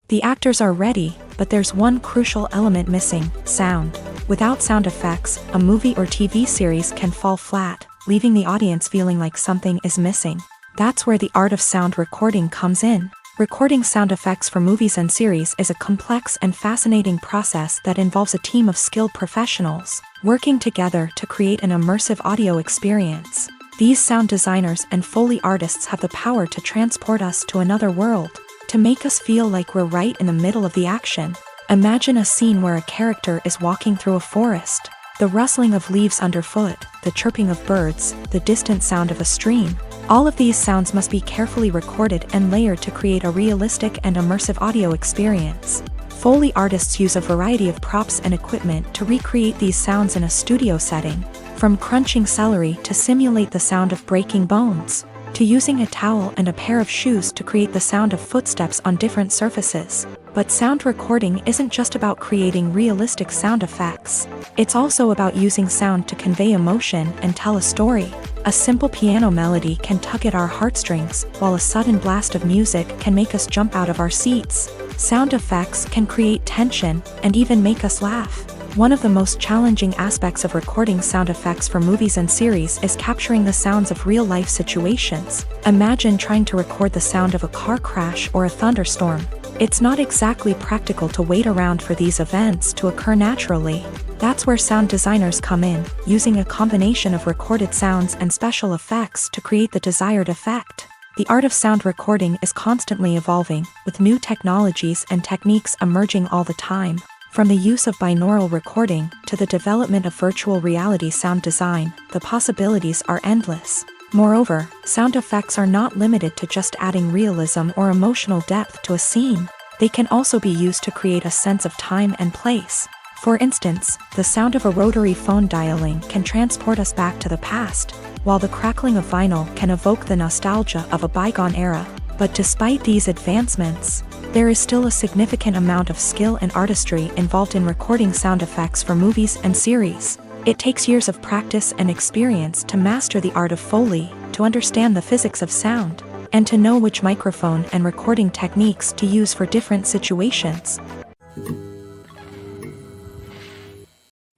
The actors are ready, but there's one crucial element missing: sound. Without sound effects, a movie or TV series can fall flat, leaving the audience feeling like something is missing. That's where the art of sound recording comes in. Recording sound effects for movies and series is a complex and fascinating process that involves a team of skilled professionals working together to create an immersive audio experience. These sound designers and Foley artists have the power to transport us to another world, to make us feel like we're right in the middle of the action. Imagine a scene where a character is walking through a forest. The rustling of leaves underfoot, the chirping of birds, the distant sound of a stream. All of these sounds must be carefully recorded and layered to create a realistic and immersive audio experience. Foley artists use a variety of props and equipment to recreate these sounds in a studio setting, from crunching celery to simulate the sound of breaking bones, to using a towel and a pair of shoes to create the sound of footsteps on different surfaces. But sound recording isn't just about creating realistic sound effects. It's also about using sound to convey emotion and tell a story. A simple piano melody can tug at our heartstrings, while a sudden blast of music can make us jump out of our seats. Sound effects can create tension and even make us laugh. One of the most challenging aspects of recording sound effects for movies and series is capturing the sounds of real-life situations. Imagine trying to record the sound of a car crash or a thunderstorm. It's not exactly practical to wait around for these events to occur naturally. That's where sound designers come in, using a combination of recorded sounds and special effects to create the desired effect. The art of sound recording is constantly evolving, with new technologies and techniques emerging all the time. From the use of binaural recording to the development of virtual reality sound design, the possibilities are endless. Moreover, sound effects are not limited to just adding realism or emotional depth to a scene. They can also be used to create a sense of time and place. For instance, the sound of a rotary phone dialing can transport us back to the past, while the crackling of vinyl can evoke the nostalgia of a bygone era. But despite these advancements, there is still a significant amount of skill and artistry involved in recording sound effects for movies and series. It takes years of practice and experience to master the art of Foley, to understand the physics of sound, and to know which microphone and recording techniques to use for different situations.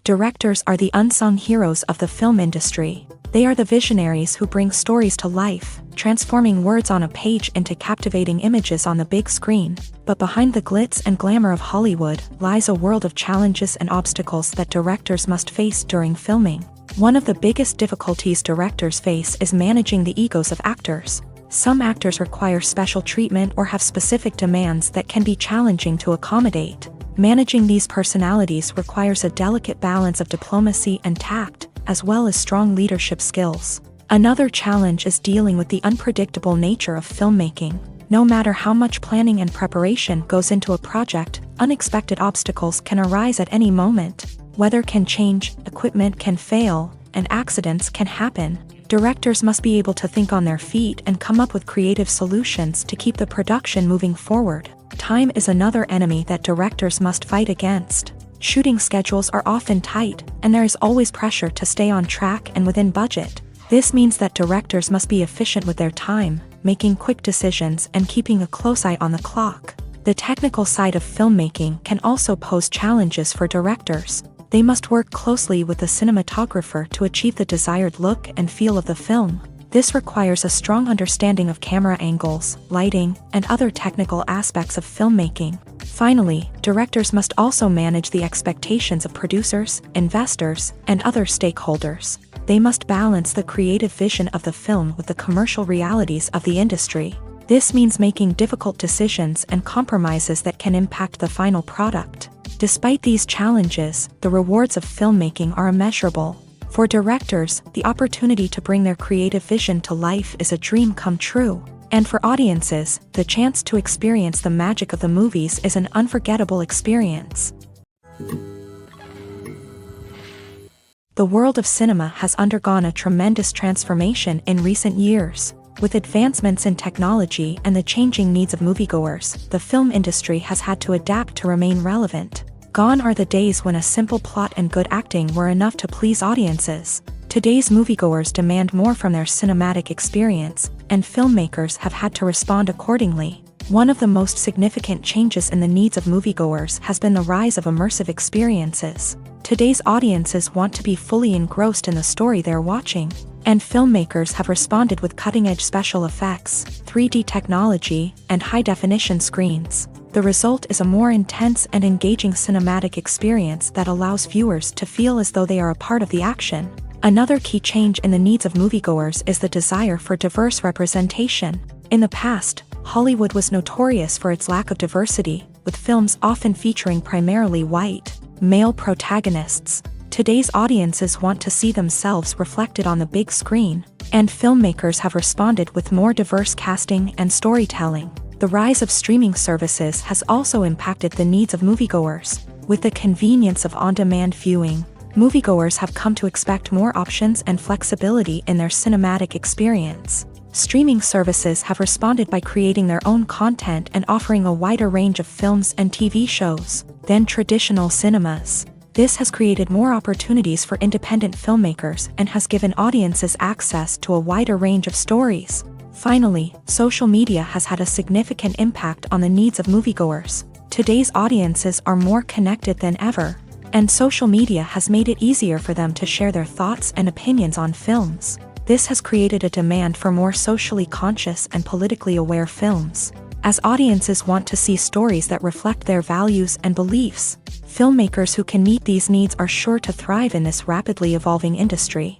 Directors are the unsung heroes of the film industry. They are the visionaries who bring stories to life, transforming words on a page into captivating images on the big screen. But behind the glitz and glamour of Hollywood lies a world of challenges and obstacles that directors must face during filming. One of the biggest difficulties directors face is managing the egos of actors. Some actors require special treatment or have specific demands that can be challenging to accommodate. Managing these personalities requires a delicate balance of diplomacy and tact, as well as strong leadership skills. Another challenge is dealing with the unpredictable nature of filmmaking. No matter how much planning and preparation goes into a project, unexpected obstacles can arise at any moment. Weather can change, equipment can fail, and accidents can happen. Directors must be able to think on their feet and come up with creative solutions to keep the production moving forward. Time is another enemy that directors must fight against. Shooting schedules are often tight, and there is always pressure to stay on track and within budget. This means that directors must be efficient with their time, making quick decisions and keeping a close eye on the clock. The technical side of filmmaking can also pose challenges for directors. They must work closely with the cinematographer to achieve the desired look and feel of the film. This requires a strong understanding of camera angles, lighting, and other technical aspects of filmmaking. Finally, directors must also manage the expectations of producers, investors, and other stakeholders. They must balance the creative vision of the film with the commercial realities of the industry. This means making difficult decisions and compromises that can impact the final product. Despite these challenges, the rewards of filmmaking are immeasurable. For directors, the opportunity to bring their creative vision to life is a dream come true. And for audiences, the chance to experience the magic of the movies is an unforgettable experience. The world of cinema has undergone a tremendous transformation in recent years. With advancements in technology and the changing needs of moviegoers, the film industry has had to adapt to remain relevant. Gone are the days when a simple plot and good acting were enough to please audiences. Today's moviegoers demand more from their cinematic experience, and filmmakers have had to respond accordingly. One of the most significant changes in the needs of moviegoers has been the rise of immersive experiences. Today's audiences want to be fully engrossed in the story they're watching, and filmmakers have responded with cutting-edge special effects, 3D technology, and high-definition screens. The result is a more intense and engaging cinematic experience that allows viewers to feel as though they are a part of the action. Another key change in the needs of moviegoers is the desire for diverse representation. In the past, Hollywood was notorious for its lack of diversity, with films often featuring primarily white, male protagonists. Today's audiences want to see themselves reflected on the big screen, and filmmakers have responded with more diverse casting and storytelling. The rise of streaming services has also impacted the needs of moviegoers. With the convenience of on-demand viewing, moviegoers have come to expect more options and flexibility in their cinematic experience. Streaming services have responded by creating their own content and offering a wider range of films and TV shows than traditional cinemas. This has created more opportunities for independent filmmakers and has given audiences access to a wider range of stories. Finally, social media has had a significant impact on the needs of moviegoers. Today's audiences are more connected than ever, and social media has made it easier for them to share their thoughts and opinions on films. This has created a demand for more socially conscious and politically aware films. As audiences want to see stories that reflect their values and beliefs, filmmakers who can meet these needs are sure to thrive in this rapidly evolving industry.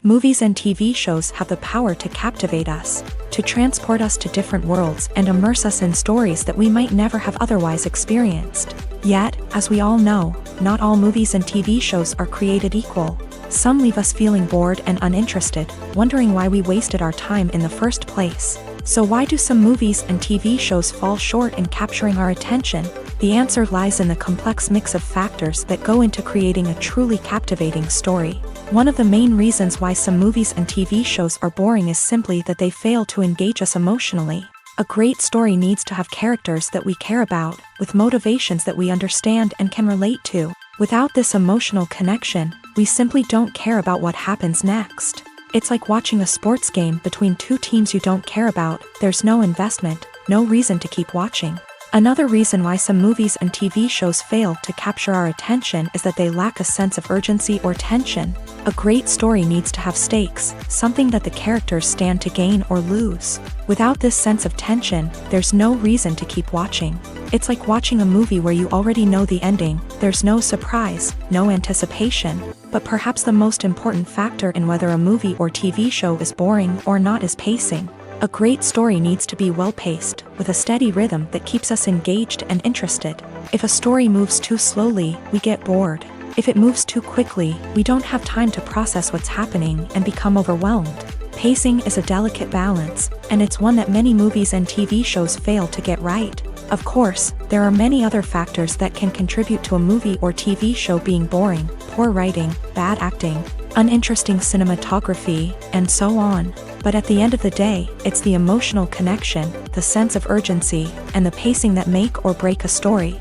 Movies and TV shows have the power to captivate us, to transport us to different worlds and immerse us in stories that we might never have otherwise experienced. Yet, as we all know, not all movies and TV shows are created equal. Some leave us feeling bored and uninterested, wondering why we wasted our time in the first place. So why do some movies and TV shows fall short in capturing our attention? The answer lies in the complex mix of factors that go into creating a truly captivating story. One of the main reasons why some movies and TV shows are boring is simply that they fail to engage us emotionally. A great story needs to have characters that we care about, with motivations that we understand and can relate to. Without this emotional connection, we simply don't care about what happens next. It's like watching a sports game between two teams you don't care about. There's no investment, no reason to keep watching. Another reason why some movies and TV shows fail to capture our attention is that they lack a sense of urgency or tension. A great story needs to have stakes, something that the characters stand to gain or lose. Without this sense of tension, there's no reason to keep watching. It's like watching a movie where you already know the ending. There's no surprise, no anticipation. But perhaps the most important factor in whether a movie or TV show is boring or not is pacing. A great story needs to be well-paced, with a steady rhythm that keeps us engaged and interested. If a story moves too slowly, we get bored. If it moves too quickly, we don't have time to process what's happening and become overwhelmed. Pacing is a delicate balance, and it's one that many movies and TV shows fail to get right. Of course, there are many other factors that can contribute to a movie or TV show being boring: poor writing, bad acting, uninteresting cinematography, and so on. But at the end of the day, it's the emotional connection, the sense of urgency, and the pacing that make or break a story.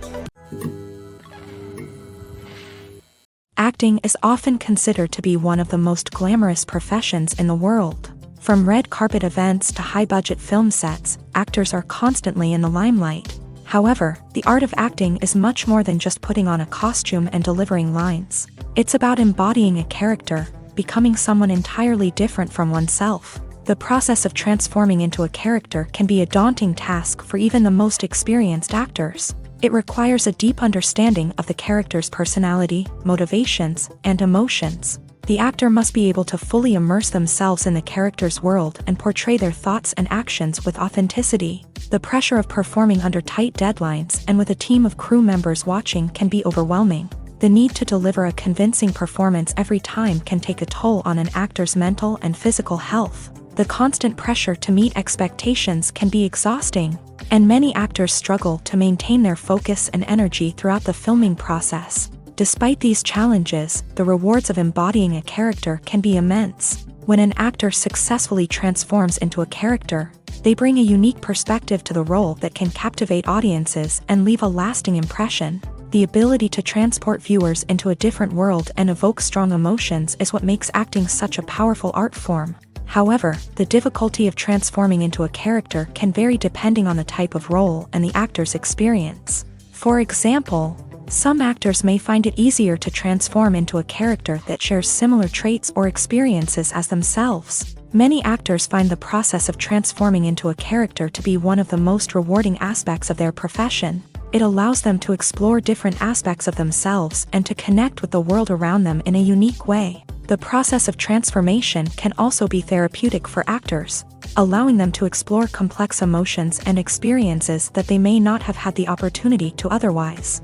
Acting is often considered to be one of the most glamorous professions in the world. From red carpet events to high-budget film sets, actors are constantly in the limelight. However, the art of acting is much more than just putting on a costume and delivering lines. It's about embodying a character, becoming someone entirely different from oneself. The process of transforming into a character can be a daunting task for even the most experienced actors. It requires a deep understanding of the character's personality, motivations, and emotions. The actor must be able to fully immerse themselves in the character's world and portray their thoughts and actions with authenticity. The pressure of performing under tight deadlines and with a team of crew members watching can be overwhelming. The need to deliver a convincing performance every time can take a toll on an actor's mental and physical health. The constant pressure to meet expectations can be exhausting. And many actors struggle to maintain their focus and energy throughout the filming process. Despite these challenges, the rewards of embodying a character can be immense. When an actor successfully transforms into a character, they bring a unique perspective to the role that can captivate audiences and leave a lasting impression. The ability to transport viewers into a different world and evoke strong emotions is what makes acting such a powerful art form. However, the difficulty of transforming into a character can vary depending on the type of role and the actor's experience. For example, some actors may find it easier to transform into a character that shares similar traits or experiences as themselves. Many actors find the process of transforming into a character to be one of the most rewarding aspects of their profession. It allows them to explore different aspects of themselves and to connect with the world around them in a unique way. The process of transformation can also be therapeutic for actors, allowing them to explore complex emotions and experiences that they may not have had the opportunity to otherwise.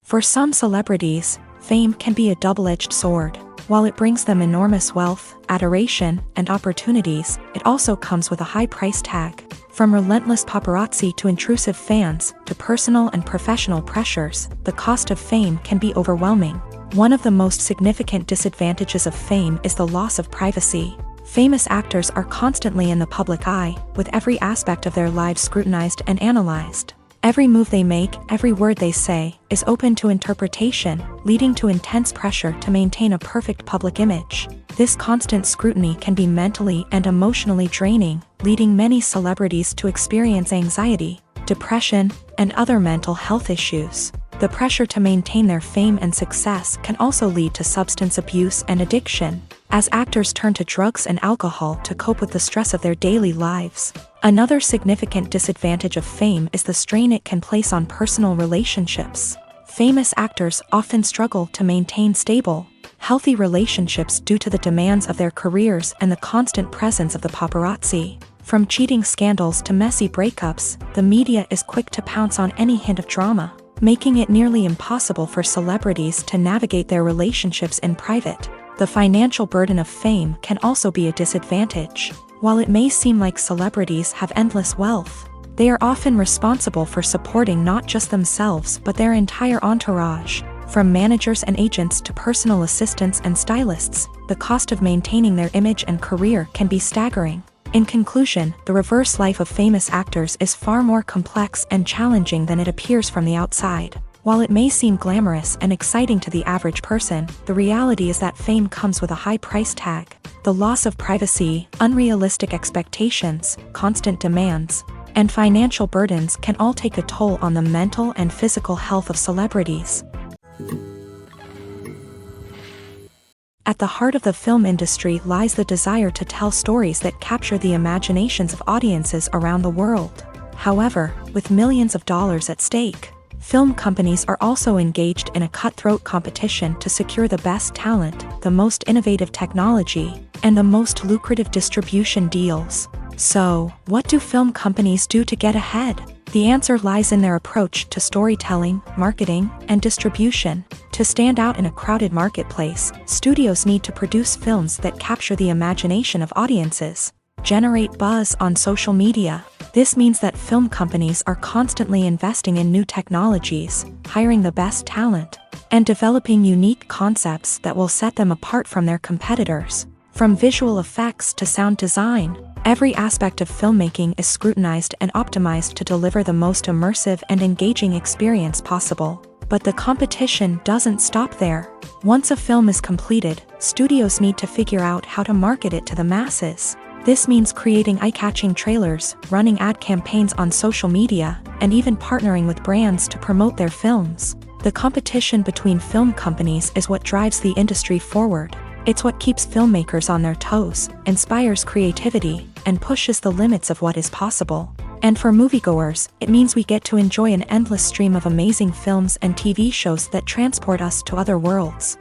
For some celebrities, fame can be a double-edged sword. While it brings them enormous wealth, adoration, and opportunities, it also comes with a high price tag. From relentless paparazzi to intrusive fans, to personal and professional pressures, the cost of fame can be overwhelming. One of the most significant disadvantages of fame is the loss of privacy. Famous actors are constantly in the public eye, with every aspect of their lives scrutinized and analyzed. Every move they make, every word they say, is open to interpretation, leading to intense pressure to maintain a perfect public image. This constant scrutiny can be mentally and emotionally draining, leading many celebrities to experience anxiety, depression, and other mental health issues. The pressure to maintain their fame and success can also lead to substance abuse and addiction, as actors turn to drugs and alcohol to cope with the stress of their daily lives. Another significant disadvantage of fame is the strain it can place on personal relationships. Famous actors often struggle to maintain stable, healthy relationships due to the demands of their careers and the constant presence of the paparazzi. From cheating scandals to messy breakups, the media is quick to pounce on any hint of drama, making it nearly impossible for celebrities to navigate their relationships in private. The financial burden of fame can also be a disadvantage. While it may seem like celebrities have endless wealth, they are often responsible for supporting not just themselves but their entire entourage. From managers and agents to personal assistants and stylists, the cost of maintaining their image and career can be staggering. In conclusion, the reverse life of famous actors is far more complex and challenging than it appears from the outside. While it may seem glamorous and exciting to the average person, the reality is that fame comes with a high price tag. The loss of privacy, unrealistic expectations, constant demands, and financial burdens can all take a toll on the mental and physical health of celebrities. At the heart of the film industry lies the desire to tell stories that capture the imaginations of audiences around the world. However, with millions of dollars at stake, film companies are also engaged in a cutthroat competition to secure the best talent, the most innovative technology, and the most lucrative distribution deals. So, what do film companies do to get ahead? The answer lies in their approach to storytelling, marketing, and distribution. To stand out in a crowded marketplace, studios need to produce films that capture the imagination of audiences, generate buzz on social media. This means that film companies are constantly investing in new technologies, hiring the best talent, and developing unique concepts that will set them apart from their competitors. From visual effects to sound design, every aspect of filmmaking is scrutinized and optimized to deliver the most immersive and engaging experience possible. But the competition doesn't stop there. Once a film is completed, studios need to figure out how to market it to the masses. This means creating eye-catching trailers, running ad campaigns on social media, and even partnering with brands to promote their films. The competition between film companies is what drives the industry forward. It's what keeps filmmakers on their toes, inspires creativity, and pushes the limits of what is possible. And for moviegoers, it means we get to enjoy an endless stream of amazing films and TV shows that transport us to other worlds.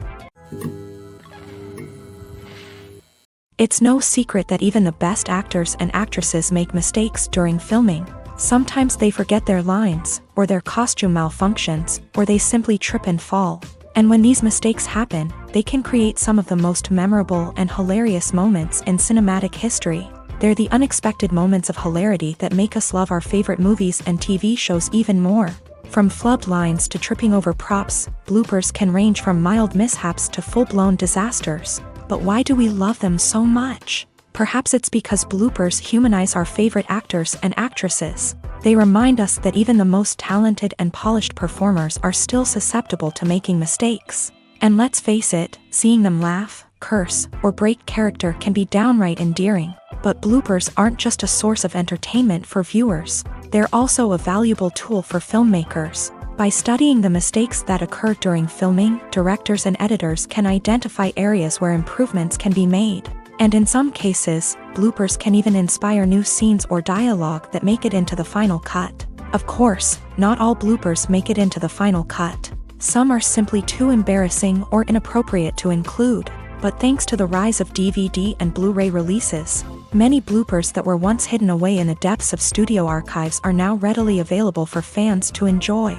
It's no secret that even the best actors and actresses make mistakes during filming. Sometimes they forget their lines, or their costume malfunctions, or they simply trip and fall. And when these mistakes happen, they can create some of the most memorable and hilarious moments in cinematic history. They're the unexpected moments of hilarity that make us love our favorite movies and TV shows even more. From flubbed lines to tripping over props, bloopers can range from mild mishaps to full-blown disasters. But why do we love them so much? Perhaps it's because bloopers humanize our favorite actors and actresses. They remind us that even the most talented and polished performers are still susceptible to making mistakes. And let's face it, seeing them laugh, curse, or break character can be downright endearing. But bloopers aren't just a source of entertainment for viewers. They're also a valuable tool for filmmakers. By studying the mistakes that occur during filming, directors and editors can identify areas where improvements can be made. And in some cases, bloopers can even inspire new scenes or dialogue that make it into the final cut. Of course, not all bloopers make it into the final cut. Some are simply too embarrassing or inappropriate to include. But thanks to the rise of DVD and Blu-ray releases, many bloopers that were once hidden away in the depths of studio archives are now readily available for fans to enjoy.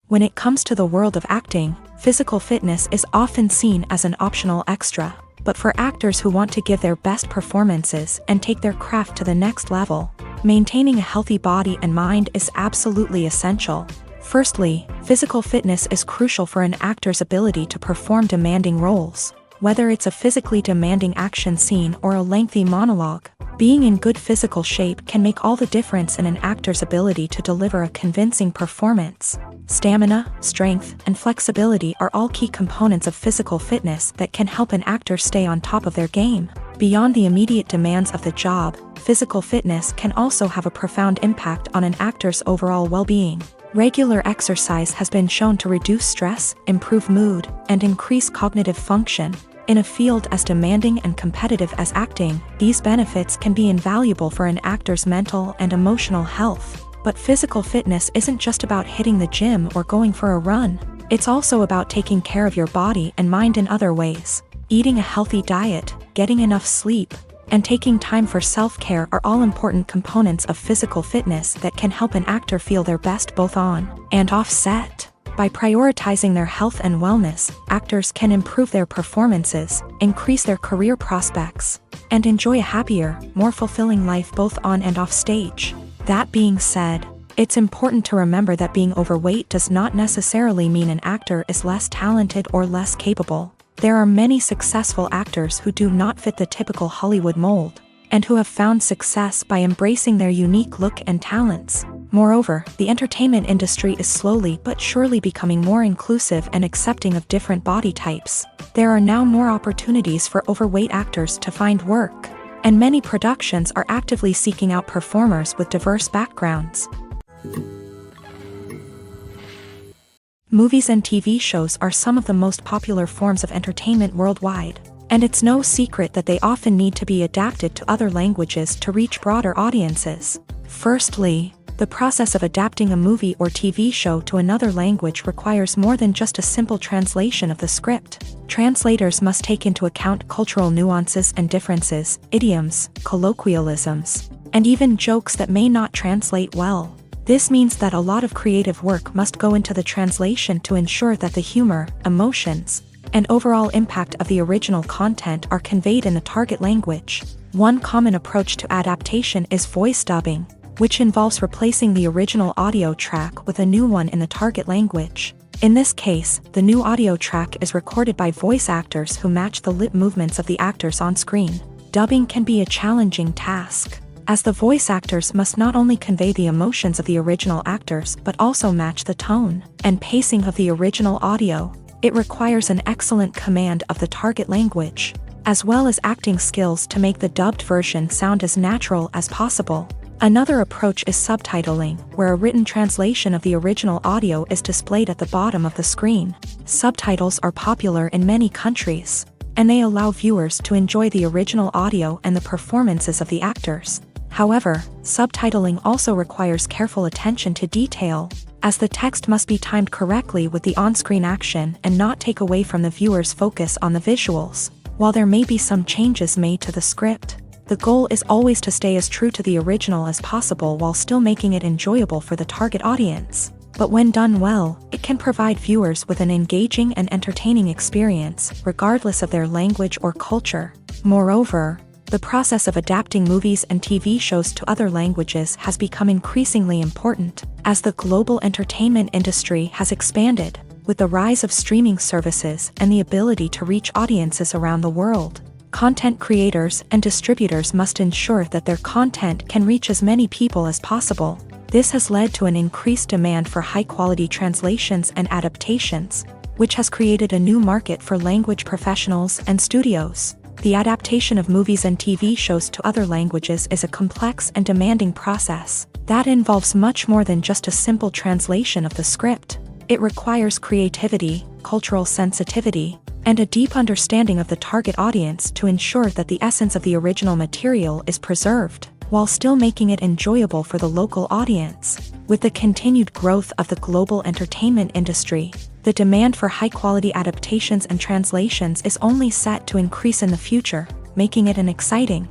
When it comes to the world of acting, physical fitness is often seen as an optional extra. But for actors who want to give their best performances and take their craft to the next level, maintaining a healthy body and mind is absolutely essential. Firstly, physical fitness is crucial for an actor's ability to perform demanding roles. Whether it's a physically demanding action scene or a lengthy monologue, being in good physical shape can make all the difference in an actor's ability to deliver a convincing performance. Stamina, strength, and flexibility are all key components of physical fitness that can help an actor stay on top of their game. Beyond the immediate demands of the job, physical fitness can also have a profound impact on an actor's overall well-being. Regular exercise has been shown to reduce stress, improve mood, and increase cognitive function. In a field as demanding and competitive as acting, these benefits can be invaluable for an actor's mental and emotional health. But physical fitness isn't just about hitting the gym or going for a run. It's also about taking care of your body and mind in other ways. Eating a healthy diet, getting enough sleep, and taking time for self-care are all important components of physical fitness that can help an actor feel their best both on and off set. By prioritizing their health and wellness, actors can improve their performances, increase their career prospects, and enjoy a happier, more fulfilling life both on and off stage. That being said, it's important to remember that being overweight does not necessarily mean an actor is less talented or less capable. There are many successful actors who do not fit the typical Hollywood mold, and who have found success by embracing their unique look and talents. Moreover, the entertainment industry is slowly but surely becoming more inclusive and accepting of different body types. There are now more opportunities for overweight actors to find work, and many productions are actively seeking out performers with diverse backgrounds. Movies and TV shows are some of the most popular forms of entertainment worldwide, and it's no secret that they often need to be adapted to other languages to reach broader audiences. Firstly, the process of adapting a movie or TV show to another language requires more than just a simple translation of the script. Translators must take into account cultural nuances and differences, idioms, colloquialisms, and even jokes that may not translate well. This means that a lot of creative work must go into the translation to ensure that the humor, emotions, and overall impact of the original content are conveyed in the target language. One common approach to adaptation is voice dubbing, which involves replacing the original audio track with a new one in the target language. In this case, the new audio track is recorded by voice actors who match the lip movements of the actors on screen. Dubbing can be a challenging task, as the voice actors must not only convey the emotions of the original actors but also match the tone and pacing of the original audio. It requires an excellent command of the target language, as well as acting skills to make the dubbed version sound as natural as possible. Another approach is subtitling, where a written translation of the original audio is displayed at the bottom of the screen. Subtitles are popular in many countries, and they allow viewers to enjoy the original audio and the performances of the actors. However, subtitling also requires careful attention to detail, as the text must be timed correctly with the on-screen action and not take away from the viewer's focus on the visuals. While there may be some changes made to the script, the goal is always to stay as true to the original as possible while still making it enjoyable for the target audience. But when done well, it can provide viewers with an engaging and entertaining experience, regardless of their language or culture. Moreover, the process of adapting movies and TV shows to other languages has become increasingly important, as the global entertainment industry has expanded, with the rise of streaming services and the ability to reach audiences around the world. Content creators and distributors must ensure that their content can reach as many people as possible. This has led to an increased demand for high-quality translations and adaptations, which has created a new market for language professionals and studios. The adaptation of movies and TV shows to other languages is a complex and demanding process that involves much more than just a simple translation of the script. It requires creativity, cultural sensitivity, and a deep understanding of the target audience to ensure that the essence of the original material is preserved, while still making it enjoyable for the local audience. With the continued growth of the global entertainment industry, the demand for high-quality adaptations and translations is only set to increase in the future, making it an exciting